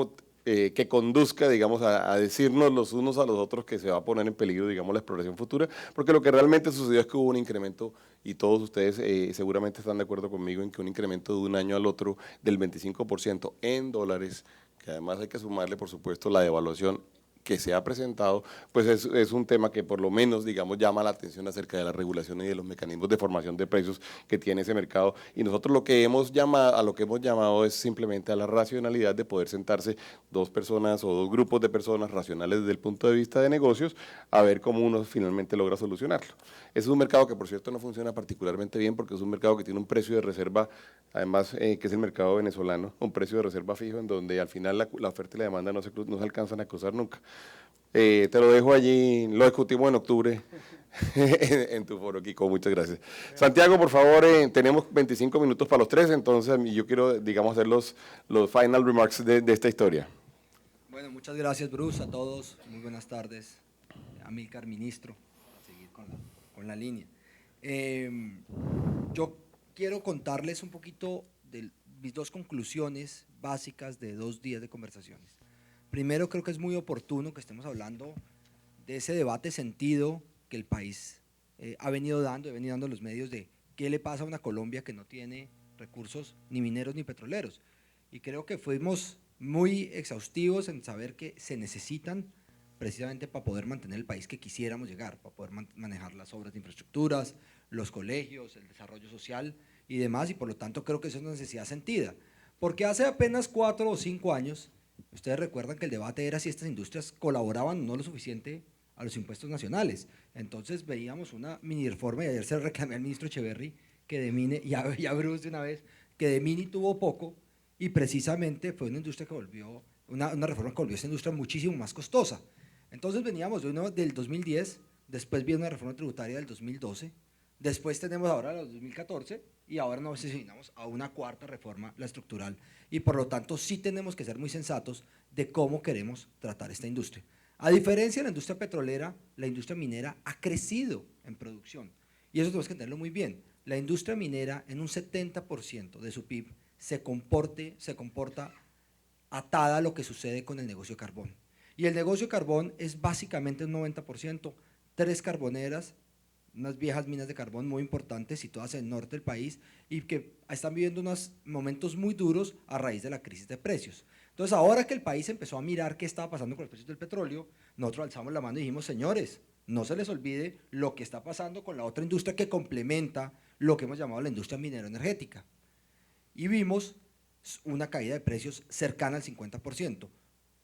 que conduzca, digamos, a decirnos los unos a los otros que se va a poner en peligro, digamos, la exploración futura, porque lo que realmente sucedió es que hubo un incremento, y todos ustedes seguramente están de acuerdo conmigo en que un incremento de un año al otro del 25% en dólares, que además hay que sumarle, por supuesto, la devaluación que se ha presentado, pues es un tema que por lo menos, digamos, llama la atención acerca de la regulación y de los mecanismos de formación de precios que tiene ese mercado. Y nosotros lo que hemos llamado es simplemente a la racionalidad de poder sentarse dos personas o dos grupos de personas racionales desde el punto de vista de negocios a ver cómo uno finalmente logra solucionarlo. Es un mercado que, por cierto, no funciona particularmente bien porque es un mercado que tiene un precio de reserva, además, que es el mercado venezolano, un precio de reserva fijo en donde al final la oferta y la demanda no se alcanzan a cruzar nunca. Te lo dejo allí, lo discutimos en octubre en tu foro, Kiko, muchas gracias. Santiago, por favor, tenemos 25 minutos para los tres, entonces yo quiero, digamos, hacer los final remarks de esta historia. Bueno, muchas gracias, Bruce, a todos, muy buenas tardes. Amílcar, ministro, para seguir con la línea. Yo quiero contarles un poquito de mis dos conclusiones básicas de 2 días de conversaciones. Primero, creo que es muy oportuno que estemos hablando de ese debate sentido que el país ha venido dando los medios de qué le pasa a una Colombia que no tiene recursos ni mineros ni petroleros. Y creo que fuimos muy exhaustivos en saber que se necesitan precisamente para poder mantener el país que quisiéramos llegar, para poder manejar las obras de infraestructuras, los colegios, el desarrollo social y demás, y por lo tanto creo que eso es una necesidad sentida. Porque hace apenas 4 o 5 años, ustedes recuerdan que el debate era si estas industrias colaboraban o no lo suficiente a los impuestos nacionales. Entonces veíamos una mini reforma, y ayer se reclamé al ministro Echeverry que de Mini, y a Bruce de una vez, que de Mini tuvo poco, y precisamente fue una industria que volvió, una reforma que volvió a esa industria muchísimo más costosa. Entonces veníamos de uno del 2010, después viene una reforma tributaria del 2012, después tenemos ahora la del 2014 y ahora nos asignamos a una cuarta reforma, la estructural, y por lo tanto sí tenemos que ser muy sensatos de cómo queremos tratar esta industria. A diferencia de la industria petrolera, la industria minera ha crecido en producción y eso tenemos que entenderlo muy bien. La industria minera en un 70% de su PIB se comporta atada a lo que sucede con el negocio de carbón. Y el negocio de carbón es básicamente un 90%, 3 carboneras, unas viejas minas de carbón muy importantes situadas en el norte del país y que están viviendo unos momentos muy duros a raíz de la crisis de precios. Entonces, ahora que el país empezó a mirar qué estaba pasando con los precios del petróleo, nosotros alzamos la mano y dijimos, señores, no se les olvide lo que está pasando con la otra industria que complementa lo que hemos llamado la industria minero-energética. Y vimos una caída de precios cercana al 50%.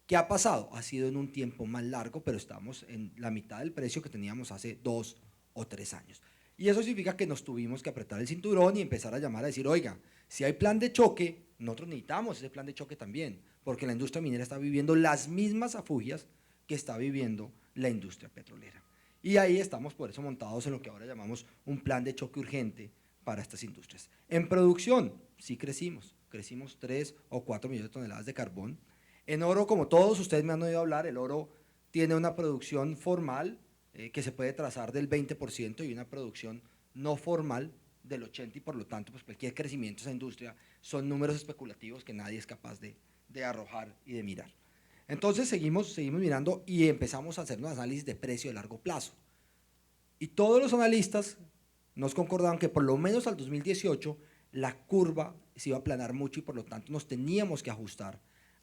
¿Qué ha pasado? Ha sido en un tiempo más largo, pero estamos en la mitad del precio que teníamos hace 2 o 3 años. Y eso significa que nos tuvimos que apretar el cinturón y empezar a llamar a decir, oiga, si hay plan de choque, nosotros necesitamos ese plan de choque también, porque la industria minera está viviendo las mismas afugias que está viviendo la industria petrolera. Y ahí estamos por eso montados en lo que ahora llamamos un plan de choque urgente para estas industrias. En producción, sí crecimos 3 o 4 millones de toneladas de carbón. En oro, como todos ustedes me han oído hablar, el oro tiene una producción formal que se puede trazar del 20% y una producción no formal del 80%, y por lo tanto pues cualquier crecimiento de esa industria son números especulativos que nadie es capaz de arrojar y de mirar. Entonces seguimos mirando y empezamos a hacer un análisis de precio de largo plazo. Y todos los analistas nos concordaban que por lo menos al 2018 la curva se iba a aplanar mucho y por lo tanto nos teníamos que ajustar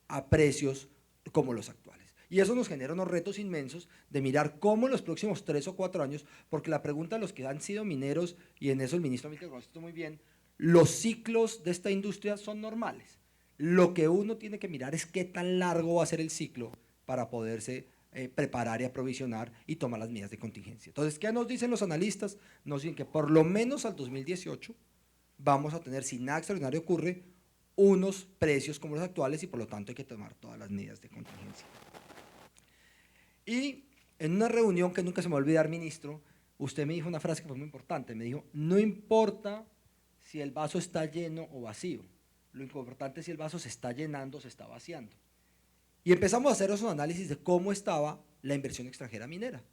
a precios como los actuales. Y eso nos genera unos retos inmensos de mirar cómo en los próximos 3 o 4 años, porque la pregunta de los que han sido mineros, y en eso el ministro Amílcar conoce esto muy bien, los ciclos de esta industria son normales. Lo que uno tiene que mirar es qué tan largo va a ser el ciclo para poderse preparar y aprovisionar y tomar las medidas de contingencia. Entonces, ¿qué nos dicen los analistas? Nos dicen que por lo menos al 2018 vamos a tener, si nada extraordinario ocurre, unos precios como los actuales y por lo tanto hay que tomar todas las medidas de contingencia. Y en una reunión que nunca se me va a olvidar, ministro, usted me dijo una frase que fue muy importante, me dijo, no importa si el vaso está lleno o vacío, lo importante es si el vaso se está llenando o se está vaciando. Y empezamos a hacer esos análisis de cómo estaba la inversión extranjera minera,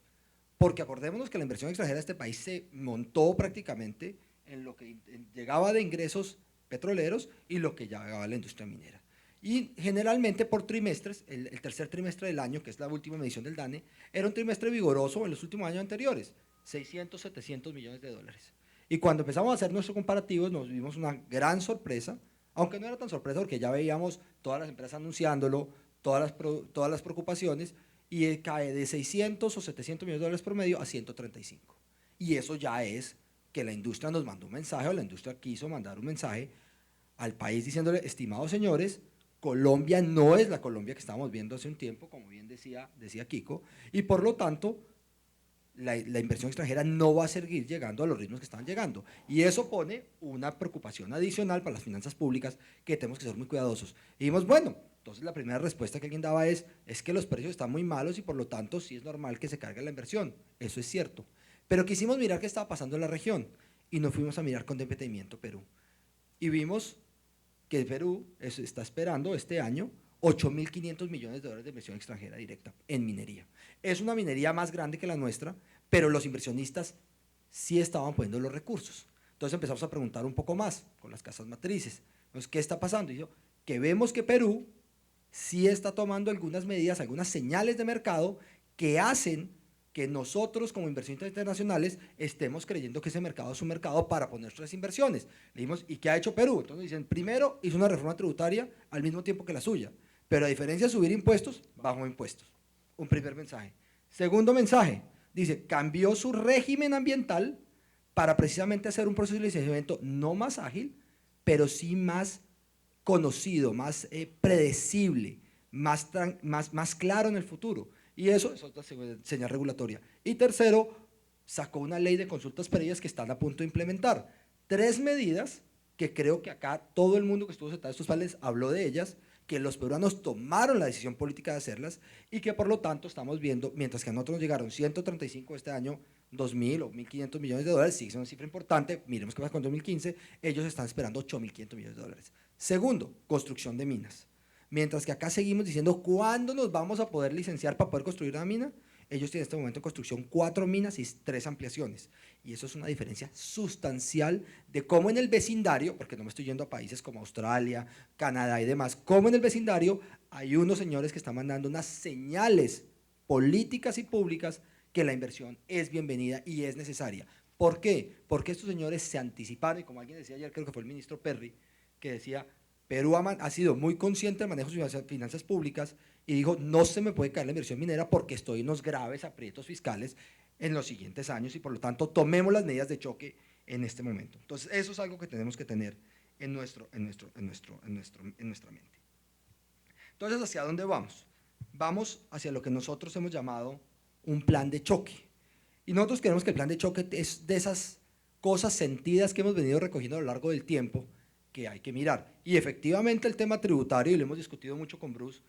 porque acordémonos que la inversión extranjera de este país se montó prácticamente en lo que llegaba de ingresos petroleros y lo que llegaba a la industria minera. Y generalmente por trimestres, el tercer trimestre del año, que es la última medición del DANE, era un trimestre vigoroso en los últimos años anteriores, 600, 700 millones de dólares. Y cuando empezamos a hacer nuestros comparativos nos vimos una gran sorpresa, aunque no era tan sorpresa porque ya veíamos todas las empresas anunciándolo, todas las preocupaciones, y cae de 600 o 700 millones de dólares promedio a 135. Y eso ya es que la industria nos mandó un mensaje, o la industria quiso mandar un mensaje al país diciéndole, estimados señores, Colombia no es la Colombia que estábamos viendo hace un tiempo, como bien decía Kiko, y por lo tanto la inversión extranjera no va a seguir llegando a los ritmos que están llegando. Y eso pone una preocupación adicional para las finanzas públicas que tenemos que ser muy cuidadosos. Y dijimos, bueno, entonces la primera respuesta que alguien daba es que los precios están muy malos y por lo tanto sí es normal que se cargue la inversión. Eso es cierto. Pero quisimos mirar qué estaba pasando en la región y nos fuimos a mirar con detenimiento Perú. Y vimos que Perú está esperando este año 8.500 millones de dólares de inversión extranjera directa en minería. Es una minería más grande que la nuestra, pero los inversionistas sí estaban poniendo los recursos. Entonces empezamos a preguntar un poco más con las casas matrices. Entonces, ¿qué está pasando? Y yo, que vemos que Perú sí está tomando algunas medidas, algunas señales de mercado que hacen que nosotros como inversionistas internacionales estemos creyendo que ese mercado es un mercado para poner nuestras inversiones. Le dijimos, ¿y qué ha hecho Perú? Entonces dicen, primero hizo una reforma tributaria al mismo tiempo que la suya, pero a diferencia de subir impuestos, bajó impuestos. Un primer mensaje. Segundo mensaje, dice, cambió su régimen ambiental para precisamente hacer un proceso de licenciamiento no más ágil, pero sí más conocido, más predecible, más claro en el futuro. Y eso es otra señal regulatoria. Y tercero, sacó una ley de consultas previas que están a punto de implementar. 3 medidas que creo que acá todo el mundo que estuvo sentado en estos paneles habló de ellas, que los peruanos tomaron la decisión política de hacerlas y que por lo tanto estamos viendo, mientras que a nosotros nos llegaron 135 este año, 2.000 o 1.500 millones de dólares, sí es una cifra importante, miremos qué pasa con 2015, ellos están esperando 8.500 millones de dólares. Segundo, construcción de minas. Mientras que acá seguimos diciendo cuándo nos vamos a poder licenciar para poder construir una mina, ellos tienen en este momento en construcción 4 minas y 3 ampliaciones. Y eso es una diferencia sustancial de cómo en el vecindario, porque no me estoy yendo a países como Australia, Canadá y demás, cómo en el vecindario hay unos señores que están mandando unas señales políticas y públicas que la inversión es bienvenida y es necesaria. ¿Por qué? Porque estos señores se anticiparon, y como alguien decía ayer, creo que fue el ministro Perry, que decía, Perú ha sido muy consciente del manejo de sus finanzas públicas y dijo, no se me puede caer la inversión minera porque estoy en unos graves aprietos fiscales en los siguientes años y por lo tanto tomemos las medidas de choque en este momento. Entonces eso es algo que tenemos que tener en nuestra mente. Entonces, ¿hacia dónde vamos? Vamos hacia lo que nosotros hemos llamado un plan de choque. Y nosotros queremos que el plan de choque es de esas cosas sentidas que hemos venido recogiendo a lo largo del tiempo que hay que mirar. Y efectivamente el tema tributario, y lo hemos discutido mucho con Bruce,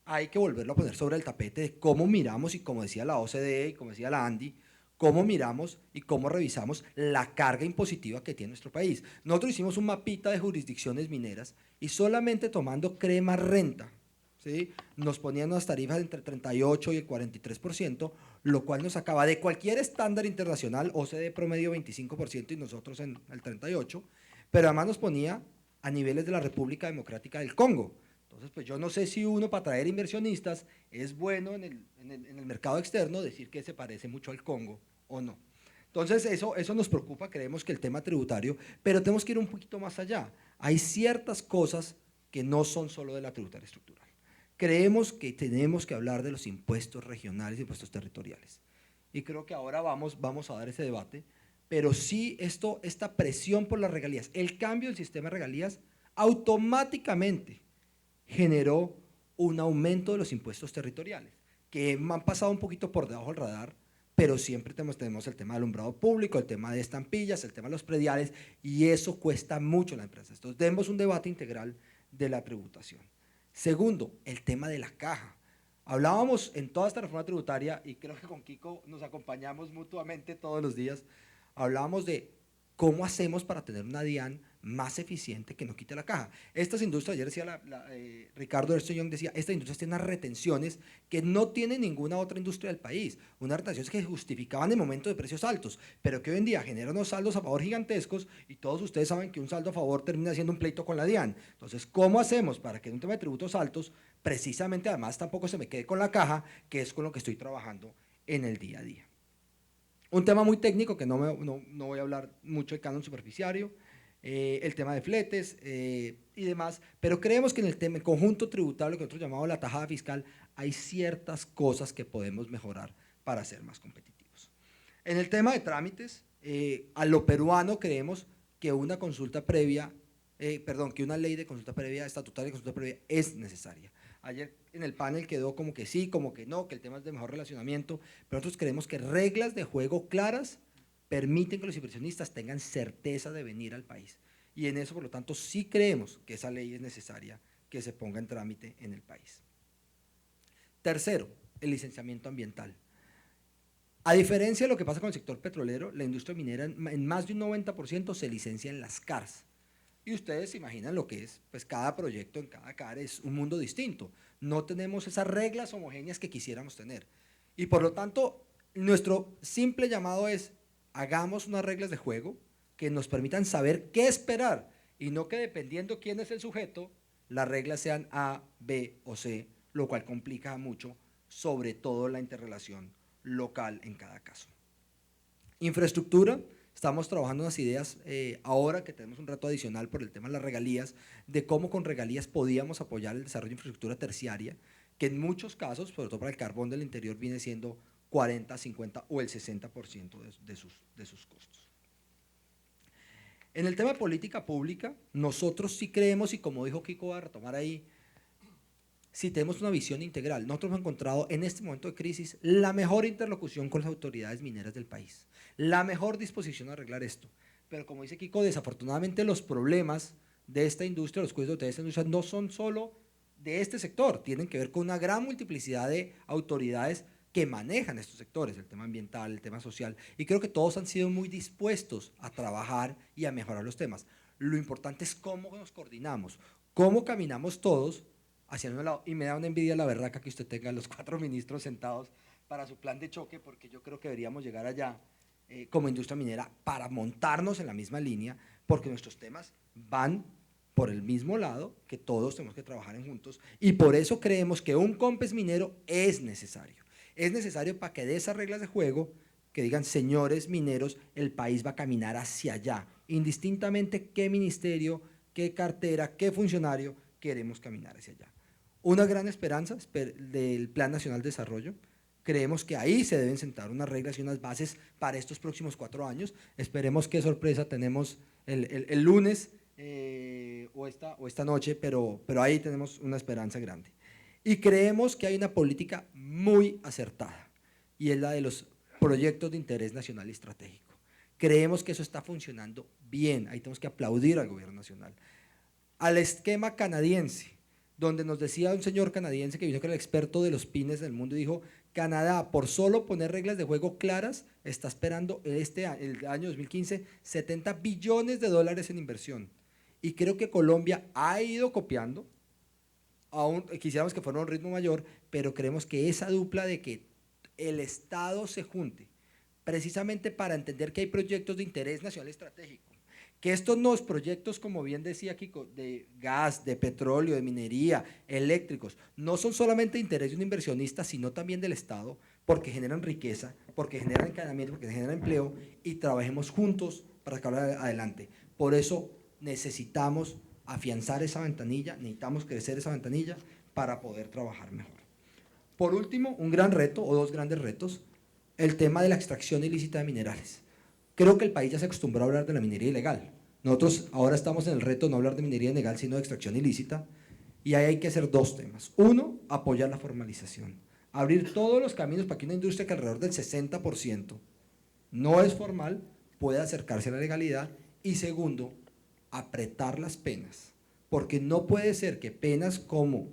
hay que volverlo a poner sobre el tapete de cómo miramos y como decía la OCDE y como decía la ANDI, cómo miramos y cómo revisamos la carga impositiva que tiene nuestro país. Nosotros hicimos un mapita de jurisdicciones mineras y solamente tomando crema renta, ¿sí? Nos ponían unas tarifas entre 38 y el 43%, lo cual nos sacaba de cualquier estándar internacional, OCDE promedio 25% y nosotros en el 38%, pero además nos ponía a niveles de la República Democrática del Congo. Entonces, pues yo no sé si uno para traer inversionistas es bueno en el mercado externo decir que se parece mucho al Congo o no. Entonces, eso nos preocupa, creemos que el tema tributario, pero tenemos que ir un poquito más allá. Hay ciertas cosas que no son solo de la tributaria estructural. Creemos que tenemos que hablar de los impuestos regionales y impuestos territoriales. Y creo que ahora vamos a dar ese debate, pero sí esta presión por las regalías, el cambio del sistema de regalías automáticamente generó un aumento de los impuestos territoriales, que han pasado un poquito por debajo del radar, pero siempre tenemos el tema del alumbrado público, el tema de estampillas, el tema de los prediales, y eso cuesta mucho a la empresa. Entonces, tenemos un debate integral de la tributación. Segundo, el tema de la caja. Hablábamos en toda esta reforma tributaria, y creo que con Kiko nos acompañamos mutuamente todos los días, hablábamos de cómo hacemos para tener una DIAN más eficiente que no quite la caja. Estas industrias, ayer decía Ricardo Ernst & Young, decía, estas industrias tienen unas retenciones que no tiene ninguna otra industria del país, unas retenciones que justificaban en momentos de precios altos, pero que hoy en día generan unos saldos a favor gigantescos, y todos ustedes saben que un saldo a favor termina siendo un pleito con la DIAN. Entonces, ¿cómo hacemos para que en un tema de tributos altos, precisamente además tampoco se me quede con la caja, que es con lo que estoy trabajando en el día a día? Un tema muy técnico que no voy a hablar mucho de canon superficiario, el tema de fletes y demás, pero creemos que en el conjunto tributario, que nosotros llamamos la tajada fiscal, hay ciertas cosas que podemos mejorar para ser más competitivos. En el tema de trámites, a lo peruano creemos que una consulta previa, que una ley de consulta previa, estatutaria de consulta previa, es necesaria. Ayer en el panel quedó como que sí, como que no, que el tema es de mejor relacionamiento, pero nosotros creemos que reglas de juego claras permiten que los inversionistas tengan certeza de venir al país. Y en eso, por lo tanto, sí creemos que esa ley es necesaria que se ponga en trámite en el país. Tercero, el licenciamiento ambiental. A diferencia de lo que pasa con el sector petrolero, la industria minera en más de un 90% se licencia en las CARs. Y ustedes se imaginan lo que es, pues cada proyecto en cada CAR es un mundo distinto. No tenemos esas reglas homogéneas que quisiéramos tener. Y por lo tanto, nuestro simple llamado es, hagamos unas reglas de juego que nos permitan saber qué esperar, y no que dependiendo quién es el sujeto, las reglas sean A, B o C, lo cual complica mucho, sobre todo la interrelación local en cada caso. Infraestructura. Estamos trabajando unas ideas ahora que tenemos un reto adicional por el tema de las regalías, de cómo con regalías podíamos apoyar el desarrollo de infraestructura terciaria, que en muchos casos, sobre todo para el carbón del interior, viene siendo 40, 50 o el 60% de sus costos. En el tema de política pública, nosotros sí creemos, y como dijo Kiko, va a retomar ahí, si tenemos una visión integral. Nosotros hemos encontrado en este momento de crisis la mejor interlocución con las autoridades mineras del país, la mejor disposición a arreglar esto. Pero como dice Kiko, desafortunadamente los problemas de esta industria, los cuidados de esta industria no son solo de este sector, tienen que ver con una gran multiplicidad de autoridades que manejan estos sectores, el tema ambiental, el tema social, y creo que todos han sido muy dispuestos a trabajar y a mejorar los temas. Lo importante es cómo nos coordinamos, cómo caminamos todos hacia un lado, y me da una envidia la berraca que usted tenga a los 4 ministros sentados para su plan de choque, porque yo creo que deberíamos llegar allá como industria minera para montarnos en la misma línea, porque nuestros temas van por el mismo lado, que todos tenemos que trabajar en juntos, y por eso creemos que un COMPES minero es necesario para que dé esas reglas de juego, que digan, señores mineros, el país va a caminar hacia allá, indistintamente qué ministerio, qué cartera, qué funcionario queremos caminar hacia allá. Una gran esperanza del Plan Nacional de Desarrollo. Creemos que ahí se deben sentar unas reglas y unas bases para estos próximos 4 años. Esperemos qué sorpresa tenemos el lunes o esta noche, pero ahí tenemos una esperanza grande. Y creemos que hay una política muy acertada, y es la de los proyectos de interés nacional y estratégico. Creemos que eso está funcionando bien, ahí tenemos que aplaudir al gobierno nacional. Al esquema canadiense, donde nos decía un señor canadiense que vino, que era el experto de los pines del mundo, y dijo, Canadá, por solo poner reglas de juego claras, está esperando el año 2015 $70 billones en inversión. Y creo que Colombia ha ido copiando, aún quisiéramos que fuera a un ritmo mayor, pero creemos que esa dupla de que el Estado se junte, precisamente para entender que hay proyectos de interés nacional estratégico, que estos nuevos proyectos, como bien decía Kiko, de gas, de petróleo, de minería, eléctricos, no son solamente de interés de un inversionista, sino también del Estado, porque generan riqueza, porque generan encadenamiento, porque generan empleo, y trabajemos juntos para sacarlo adelante. Por eso necesitamos afianzar esa ventanilla, necesitamos crecer esa ventanilla para poder trabajar mejor. Por último, un gran reto, o 2 grandes retos, el tema de la extracción ilícita de minerales. Creo que el país ya se acostumbró a hablar de la minería ilegal. Nosotros ahora estamos en el reto de no hablar de minería ilegal, sino de extracción ilícita, y ahí hay que hacer 2 temas. Uno, apoyar la formalización. abrir todos los caminos para que una industria que alrededor del 60% no es formal pueda acercarse a la legalidad. Y segundo, apretar las penas, porque no puede ser que penas como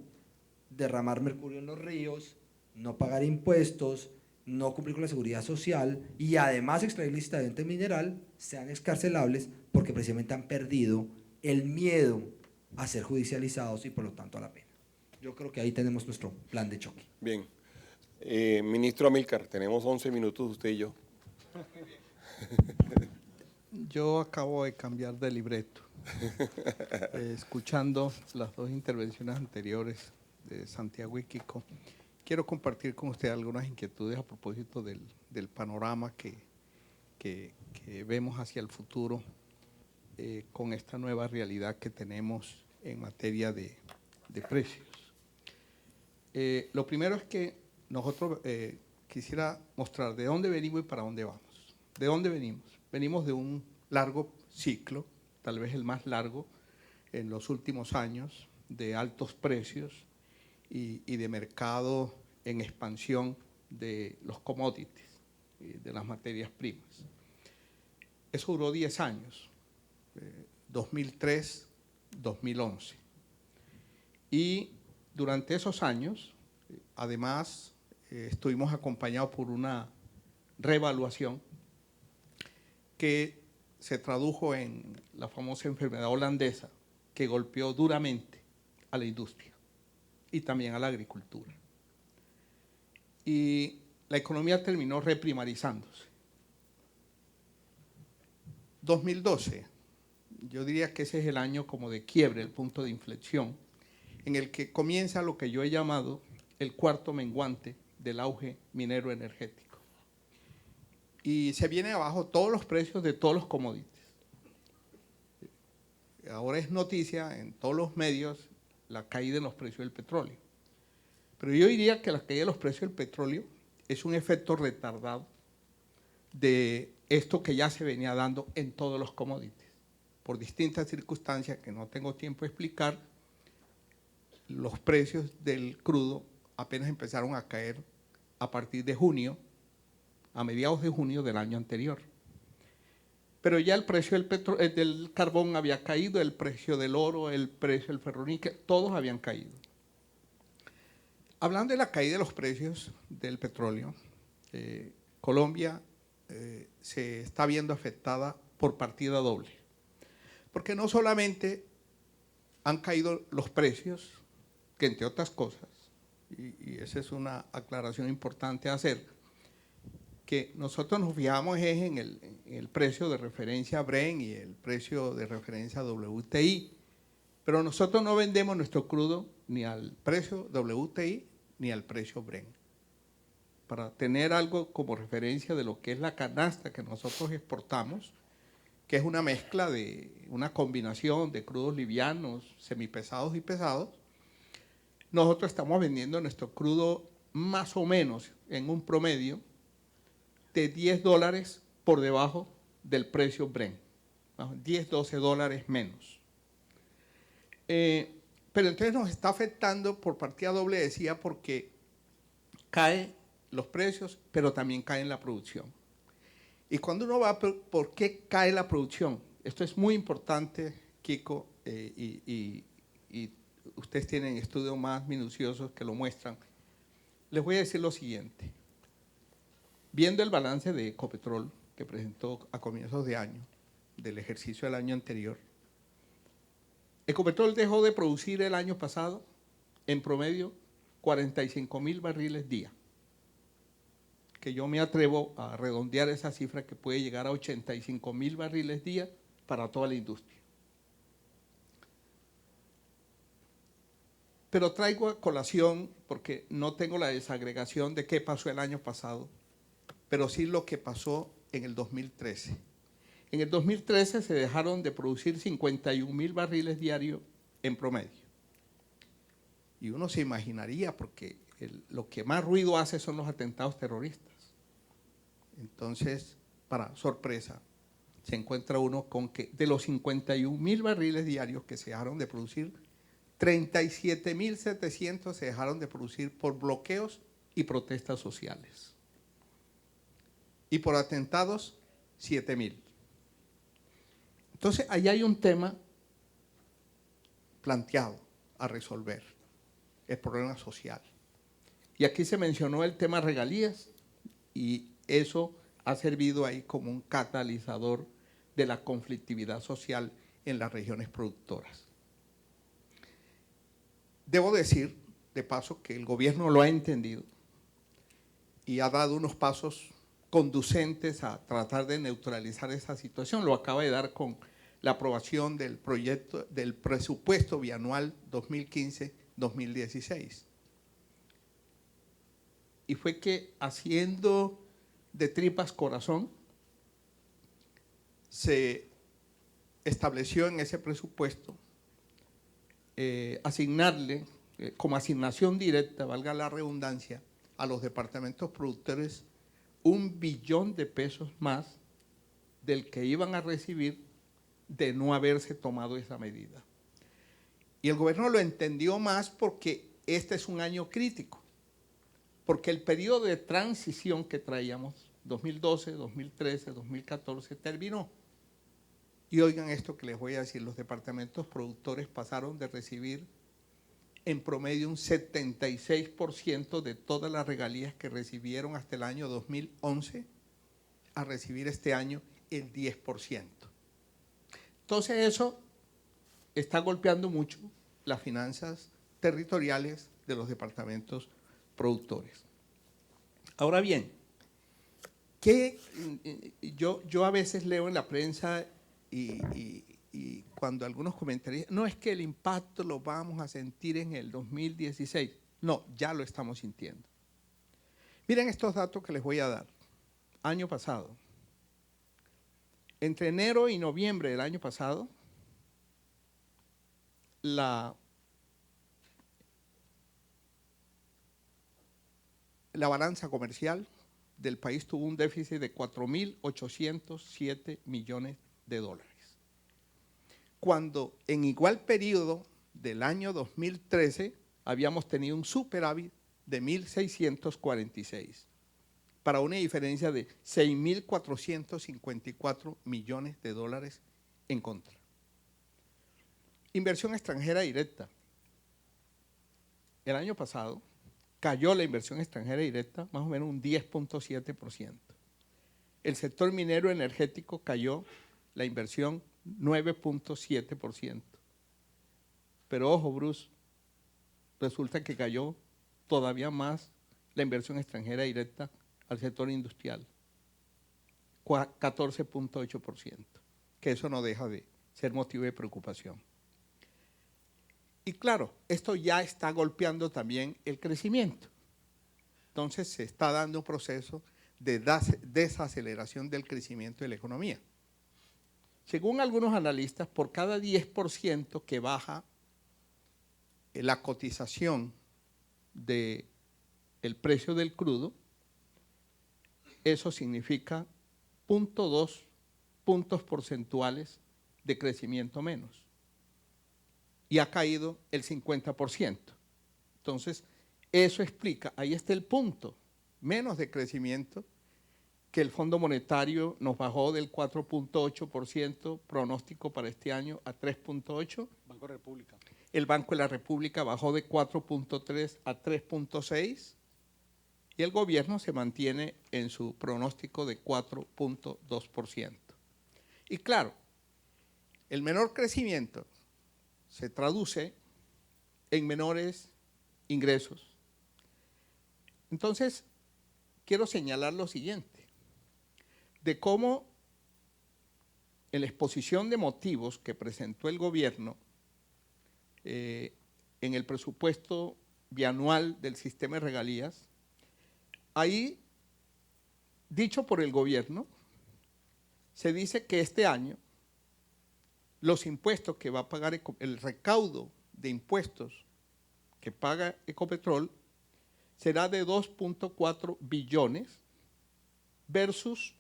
derramar mercurio en los ríos, no pagar impuestos, no cumplir con la seguridad social y además extraer ilícitamente mineral sean excarcelables porque precisamente han perdido el miedo a ser judicializados y por lo tanto a la pena. Yo creo que ahí tenemos nuestro plan de choque. Bien. Ministro Amílcar, tenemos 11 minutos usted y yo. Yo acabo de cambiar de libreto, escuchando las dos intervenciones anteriores de Santiago y Kiko. Quiero compartir con usted algunas inquietudes a propósito del panorama que vemos hacia el futuro con esta nueva realidad que tenemos en materia de precios. Lo primero es que nosotros quisiera mostrar de dónde venimos y para dónde vamos. ¿De dónde venimos? Venimos de un largo ciclo, tal vez el más largo en los últimos años, de altos precios y de mercado en expansión de los commodities, de las materias primas. Eso duró 10 años, 2003, 2011. Y durante esos años, además, estuvimos acompañados por una reevaluación que se tradujo en la famosa enfermedad holandesa que golpeó duramente a la industria y también a la agricultura. Y la economía terminó reprimarizándose. 2012, yo diría que ese es el año como de quiebre, el punto de inflexión, en el que comienza lo que yo he llamado el cuarto menguante del auge minero energético. Y se viene abajo todos los precios de todos los commodities. Ahora es noticia en todos los medios la caída en los precios del petróleo. Pero yo diría que la caída de los precios del petróleo es un efecto retardado de esto que ya se venía dando en todos los commodities. Por distintas circunstancias que no tengo tiempo de explicar, los precios del crudo apenas empezaron a caer a partir de junio, a mediados de junio del año anterior. Pero ya el precio del carbón había caído, el precio del oro, el precio del ferroníquel, todos habían caído. Hablando de la caída de los precios del petróleo, Colombia se está viendo afectada por partida doble. Porque no solamente han caído los precios, que entre otras cosas, y esa es una aclaración importante a hacer, que nosotros nos fijamos en el precio de referencia Brent y el precio de referencia WTI, pero nosotros no vendemos nuestro crudo ni al precio WTI ni al precio Brent. Para tener algo como referencia de lo que es la canasta que nosotros exportamos, que es una mezcla de una combinación de crudos livianos, semipesados y pesados, nosotros estamos vendiendo nuestro crudo más o menos en un promedio de $10 por debajo del precio Brent, $10, $12 menos. Pero entonces nos está afectando por partida doble, decía, porque caen los precios, pero también cae la producción. Y cuando uno va por qué cae la producción, esto es muy importante, Kiko, y ustedes tienen estudios más minuciosos que lo muestran. Les voy a decir lo siguiente. Viendo el balance de Ecopetrol que presentó a comienzos de año, del ejercicio del año anterior, Ecopetrol dejó de producir el año pasado, en promedio, 45,000 barriles día, que yo me atrevo a redondear esa cifra que puede llegar a 85,000 barriles día para toda la industria. Pero traigo a colación, porque no tengo la desagregación de qué pasó el año pasado, pero sí lo que pasó en el 2013. En el 2013 se dejaron de producir 51,000 barriles diarios en promedio. Y uno se imaginaría, porque lo que más ruido hace son los atentados terroristas. Entonces, para sorpresa, se encuentra uno con que de los 51,000 barriles diarios que se dejaron de producir, 37,700 se dejaron de producir por bloqueos y protestas sociales. Y por atentados, 7.000. Entonces, ahí hay un tema planteado a resolver, el problema social. Y aquí se mencionó el tema regalías y eso ha servido ahí como un catalizador de la conflictividad social en las regiones productoras. Debo decir, de paso, que el gobierno lo ha entendido y ha dado unos pasos conducentes a tratar de neutralizar esa situación. Lo acaba de dar con la aprobación del proyecto del presupuesto bianual 2015-2016. Y fue que, haciendo de tripas corazón, se estableció en ese presupuesto asignarle como asignación directa, valga la redundancia, a los departamentos productores 1 billón de pesos más del que iban a recibir de no haberse tomado esa medida. Y el gobierno lo entendió más porque este es un año crítico, porque el periodo de transición que traíamos, 2012, 2013, 2014, terminó. Y oigan esto que les voy a decir, los departamentos productores pasaron de recibir en promedio un 76% de todas las regalías que recibieron hasta el año 2011 a recibir este año el 10%. Entonces eso está golpeando mucho las finanzas territoriales de los departamentos productores. Ahora bien, yo a veces leo en la prensa y cuando algunos comentaristas, no es que el impacto lo vamos a sentir en el 2016. No, ya lo estamos sintiendo. Miren estos datos que les voy a dar. Año pasado, entre enero y noviembre del año pasado, la balanza comercial del país tuvo un déficit de 4.807 millones de dólares. Cuando en igual periodo del año 2013 habíamos tenido un superávit de 1.646, para una diferencia de 6.454 millones de dólares en contra. Inversión extranjera directa. El año pasado cayó la inversión extranjera directa más o menos un 10.7%. El sector minero energético cayó la inversión 9.7%. Pero ojo, Bruce, resulta que cayó todavía más la inversión extranjera directa al sector industrial, 14.8%, que eso no deja de ser motivo de preocupación. Y claro, esto ya está golpeando también el crecimiento. Entonces se está dando un proceso de desaceleración del crecimiento de la economía. Según algunos analistas, por cada 10% que baja la cotización del precio del crudo, eso significa 0.2 puntos porcentuales de crecimiento menos. Y ha caído el 50%. Entonces, eso explica, ahí está el punto, menos de crecimiento, que el Fondo Monetario nos bajó del 4.8% pronóstico para este año a 3.8%. Banco República. El Banco de la República bajó de 4.3 a 3.6 y el gobierno se mantiene en su pronóstico de 4.2%. Y claro, el menor crecimiento se traduce en menores ingresos. Entonces, quiero señalar lo siguiente, de cómo en la exposición de motivos que presentó el gobierno en el presupuesto bianual del sistema de regalías, ahí, dicho por el gobierno, se dice que este año los impuestos que va a pagar el recaudo de impuestos que paga Ecopetrol será de 2.4 billones versus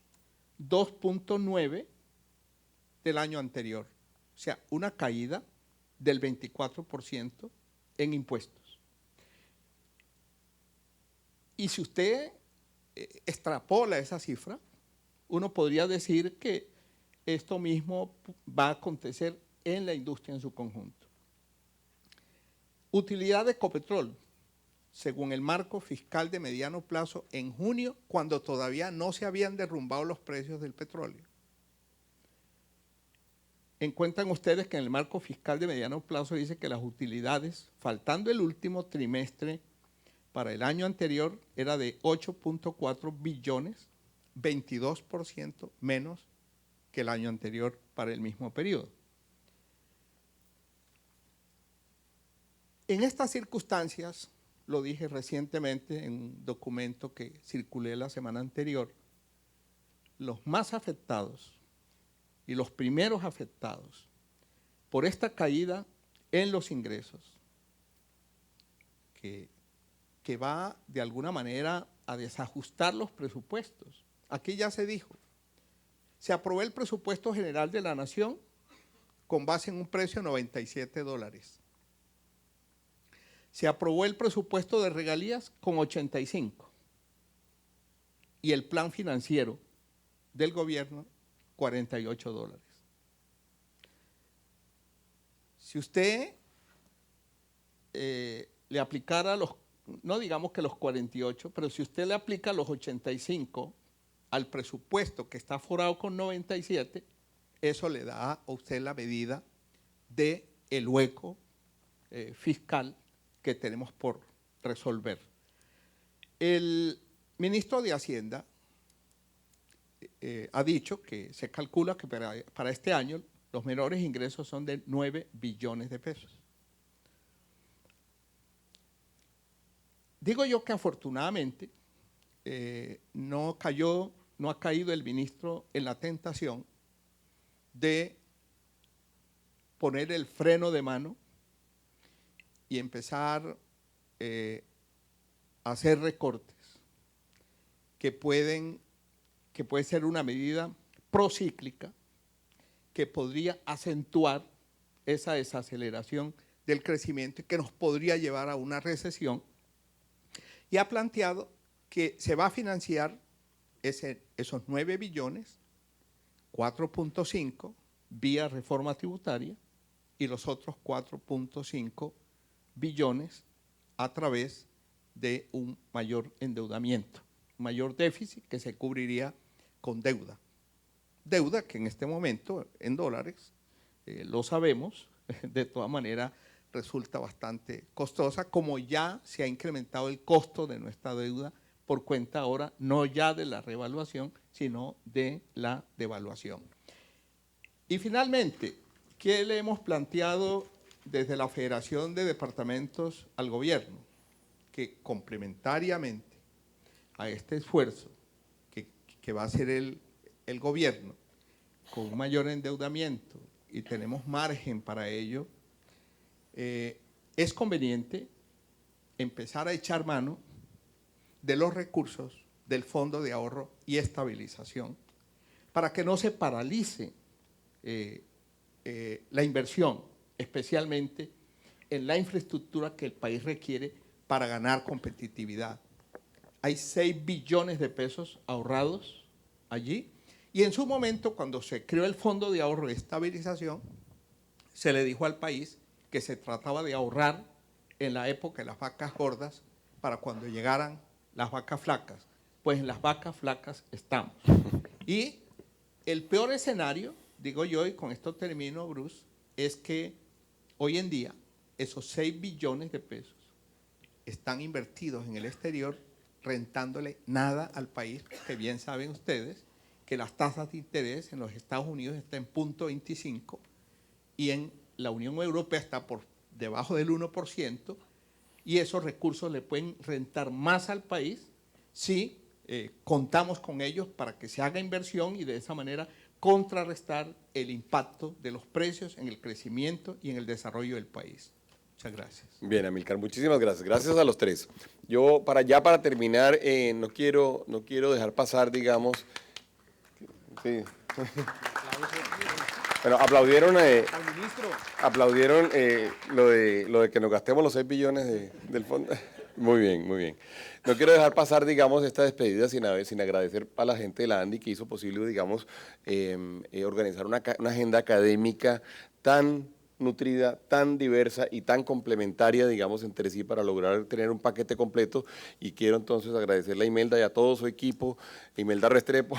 2.9 del año anterior. O sea, una caída del 24% en impuestos. Y si usted extrapola esa cifra, uno podría decir que esto mismo va a acontecer en la industria en su conjunto. Utilidad de Ecopetrol, según el marco fiscal de mediano plazo en junio, cuando todavía no se habían derrumbado los precios del petróleo. Encuentran ustedes que en el marco fiscal de mediano plazo dice que las utilidades, faltando el último trimestre para el año anterior, era de 8.4 billones, 22% menos que el año anterior para el mismo periodo. En estas circunstancias, lo dije recientemente en un documento que circulé la semana anterior, los más afectados y los primeros afectados por esta caída en los ingresos, que va de alguna manera a desajustar los presupuestos. Aquí ya se dijo, se aprobó el presupuesto general de la Nación con base en un precio de $97. Se aprobó el presupuesto de regalías con 85 y el plan financiero del gobierno $48. Si usted le aplicara no digamos que los 48, pero si usted le aplica los 85 al presupuesto que está forado con 97, eso le da a usted la medida del hueco fiscal que tenemos por resolver. El ministro de Hacienda ha dicho que se calcula que para este año los menores ingresos son de 9 billones de pesos. Digo yo que afortunadamente no ha caído el ministro en la tentación de poner el freno de mano y empezar a hacer recortes que puede ser una medida procíclica que podría acentuar esa desaceleración del crecimiento y que nos podría llevar a una recesión. Y ha planteado que se va a financiar esos 9 billones, 4.5 vía reforma tributaria y los otros 4.5 billones a través de un mayor endeudamiento, mayor déficit que se cubriría con deuda. Deuda que en este momento en dólares, lo sabemos, de todas maneras resulta bastante costosa, como ya se ha incrementado el costo de nuestra deuda por cuenta ahora no ya de la revaluación, sino de la devaluación. Y finalmente, ¿qué le hemos planteado desde la Federación de Departamentos al gobierno? Que complementariamente a este esfuerzo que va a hacer el gobierno con un mayor endeudamiento y tenemos margen para ello, es conveniente empezar a echar mano de los recursos del Fondo de Ahorro y Estabilización para que no se paralice la inversión, especialmente en la infraestructura que el país requiere para ganar competitividad. Hay 6 billones de pesos ahorrados allí y en su momento, cuando se creó el Fondo de Ahorro y Estabilización, se le dijo al país que se trataba de ahorrar en la época de las vacas gordas para cuando llegaran las vacas flacas. Pues en las vacas flacas estamos. Y el peor escenario, digo yo, y con esto termino, Bruce, es que hoy en día esos 6 billones de pesos están invertidos en el exterior, rentándole nada al país, que bien saben ustedes que las tasas de interés en los Estados Unidos están en 0.25 y en la Unión Europea está por debajo del 1%, y esos recursos le pueden rentar más al país si contamos con ellos para que se haga inversión y de esa manera contrarrestar el impacto de los precios en el crecimiento y en el desarrollo del país. Muchas gracias. Bien, Amílcar, muchísimas gracias. Gracias a los tres. Yo, para terminar, no quiero dejar pasar, digamos... Sí. Bueno, aplaudieron lo de que nos gastemos los 6 billones del fondo. Muy bien, muy bien. No quiero dejar pasar, digamos, esta despedida sin agradecer a la gente de la ANDI que hizo posible, digamos, organizar una agenda académica tan nutrida, tan diversa y tan complementaria, digamos, entre sí para lograr tener un paquete completo. Y quiero entonces agradecerle a Imelda y a todo su equipo, Imelda Restrepo,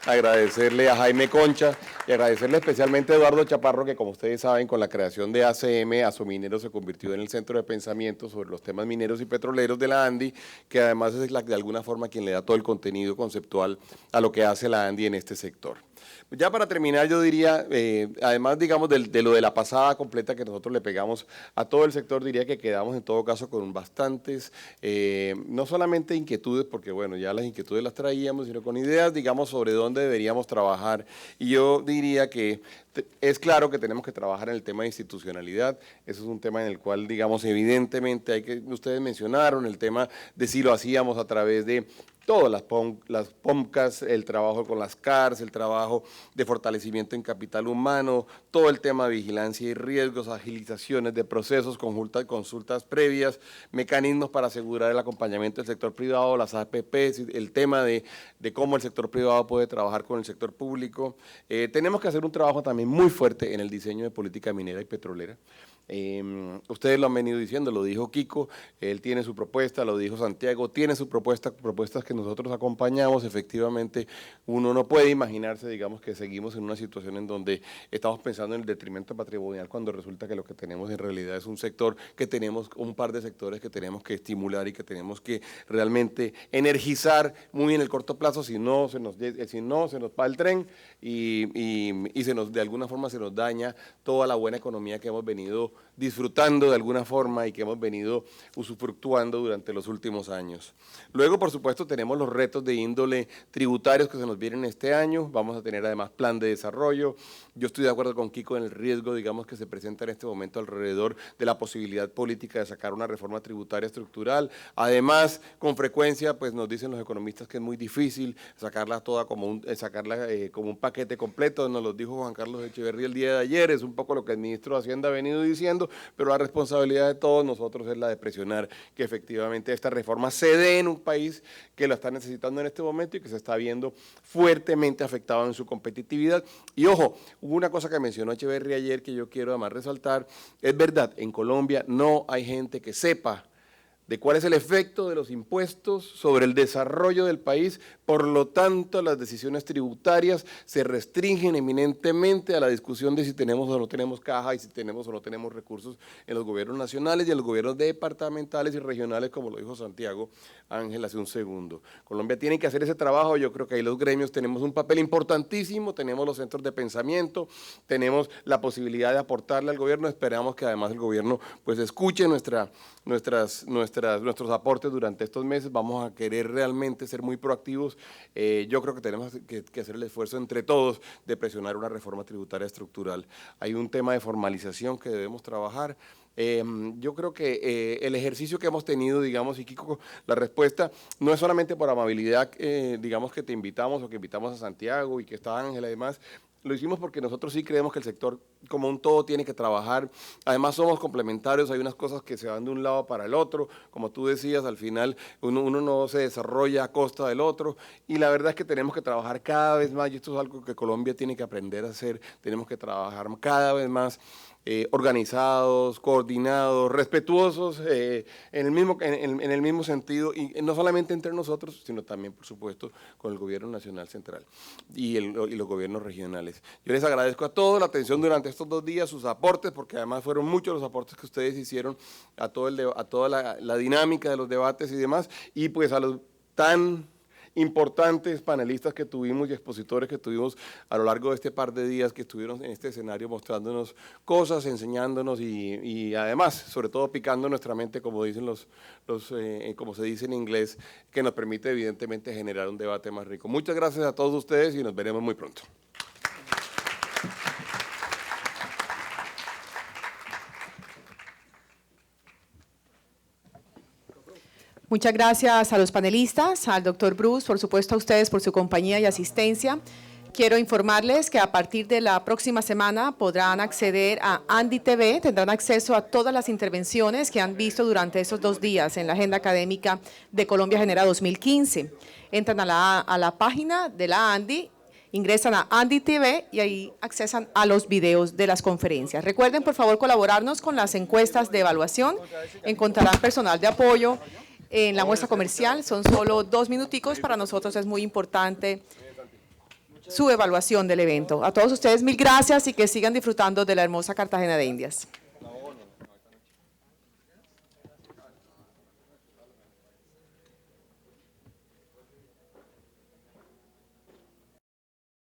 agradecerle a Jaime Concha y agradecerle especialmente a Eduardo Chaparro, que como ustedes saben, con la creación de ACM, Asominero se convirtió en el centro de pensamiento sobre los temas mineros y petroleros de la ANDI, que además es de alguna forma quien le da todo el contenido conceptual a lo que hace la ANDI en este sector. Ya para terminar, yo diría, además, digamos, de lo de la pasada completa que nosotros le pegamos a todo el sector, diría que quedamos en todo caso con bastantes, no solamente inquietudes, porque bueno, ya las inquietudes las traíamos, sino con ideas, digamos, sobre dónde deberíamos trabajar. Y yo diría que es claro que tenemos que trabajar en el tema de institucionalidad. Eso es un tema en el cual, digamos, evidentemente ustedes mencionaron el tema de si lo hacíamos a través de todas las POMCAS, el trabajo con las CARS, el trabajo de fortalecimiento en capital humano, todo el tema de vigilancia y riesgos, agilizaciones de procesos, consultas previas, mecanismos para asegurar el acompañamiento del sector privado, las APPs, el tema de cómo el sector privado puede trabajar con el sector público. Tenemos que hacer un trabajo también muy fuerte en el diseño de política minera y petrolera. Ustedes lo han venido diciendo, lo dijo Kiko, él tiene su propuesta, lo dijo Santiago, tiene su propuestas que nosotros acompañamos. Efectivamente, uno no puede imaginarse, digamos, que seguimos en una situación en donde estamos pensando en el detrimento patrimonial cuando resulta que lo que tenemos en realidad es un sector que tenemos, un par de sectores que tenemos que estimular y que tenemos que realmente energizar muy en el corto plazo, si no se nos va el tren y de alguna forma se nos daña toda la buena economía que hemos venido disfrutando de alguna forma y que hemos venido usufructuando durante los últimos años. Luego, por supuesto, tenemos los retos de índole tributarios que se nos vienen este año. Vamos a tener además plan de desarrollo. Yo estoy de acuerdo con Kiko en el riesgo, digamos, que se presenta en este momento alrededor de la posibilidad política de sacar una reforma tributaria estructural. Además, con frecuencia, pues nos dicen los economistas que es muy difícil sacarla toda como un paquete completo. Nos lo dijo Juan Carlos Echeverría el día de ayer. Es un poco lo que el ministro de Hacienda ha venido diciendo, pero la responsabilidad de todos nosotros es la de presionar que efectivamente esta reforma se dé en un país que la está necesitando en este momento y que se está viendo fuertemente afectado en su competitividad. Y ojo, hubo una cosa que mencionó Echeverría ayer que yo quiero además resaltar, es verdad, en Colombia no hay gente que sepa de cuál es el efecto de los impuestos sobre el desarrollo del país. Por lo tanto, las decisiones tributarias se restringen eminentemente a la discusión de si tenemos o no tenemos caja y si tenemos o no tenemos recursos en los gobiernos nacionales y en los gobiernos departamentales y regionales, como lo dijo Santiago Ángel hace un segundo. Colombia tiene que hacer ese trabajo. Yo creo que ahí los gremios tenemos un papel importantísimo, tenemos los centros de pensamiento, tenemos la posibilidad de aportarle al gobierno. Esperamos que además el gobierno pues escuche nuestros aportes durante estos meses. Vamos a querer realmente ser muy proactivos. Yo creo que tenemos que hacer el esfuerzo entre todos de presionar una reforma tributaria estructural. Hay un tema de formalización que debemos trabajar. Yo creo que el ejercicio que hemos tenido, digamos, y Kiko, la respuesta no es solamente por amabilidad, digamos, que te invitamos o que invitamos a Santiago y que está Ángela y demás. Lo hicimos porque nosotros sí creemos que el sector como un todo tiene que trabajar. Además somos complementarios, hay unas cosas que se van de un lado para el otro. Como tú decías, al final uno no se desarrolla a costa del otro. Y la verdad es que tenemos que trabajar cada vez más, y esto es algo que Colombia tiene que aprender a hacer. Tenemos que trabajar cada vez más organizados, coordinados, respetuosos, en el mismo sentido, y no solamente entre nosotros, sino también, por supuesto, con el gobierno nacional central y los gobiernos regionales. Yo les agradezco a todos la atención durante estos 2 días, sus aportes, porque además fueron muchos los aportes que ustedes hicieron a toda la dinámica de los debates y demás, y pues a los tan importantes panelistas que tuvimos y expositores que tuvimos a lo largo de este par de días que estuvieron en este escenario mostrándonos cosas, enseñándonos y además, sobre todo picando nuestra mente, como dicen como se dice en inglés, que nos permite evidentemente generar un debate más rico. Muchas gracias a todos ustedes y nos veremos muy pronto. Muchas gracias a los panelistas, al doctor Bruce, por supuesto a ustedes por su compañía y asistencia. Quiero informarles que a partir de la próxima semana podrán acceder a Andy TV, tendrán acceso a todas las intervenciones que han visto durante esos 2 días en la agenda académica de Colombia Genera 2015. Entran a la página de la Andy, ingresan a Andy TV y ahí accesan a los videos de las conferencias. Recuerden, por favor, colaborarnos con las encuestas de evaluación. Encontrarán personal de apoyo en la muestra comercial. Son solo 2 minuticos. Para nosotros es muy importante su evaluación del evento. A todos ustedes, mil gracias y que sigan disfrutando de la hermosa Cartagena de Indias.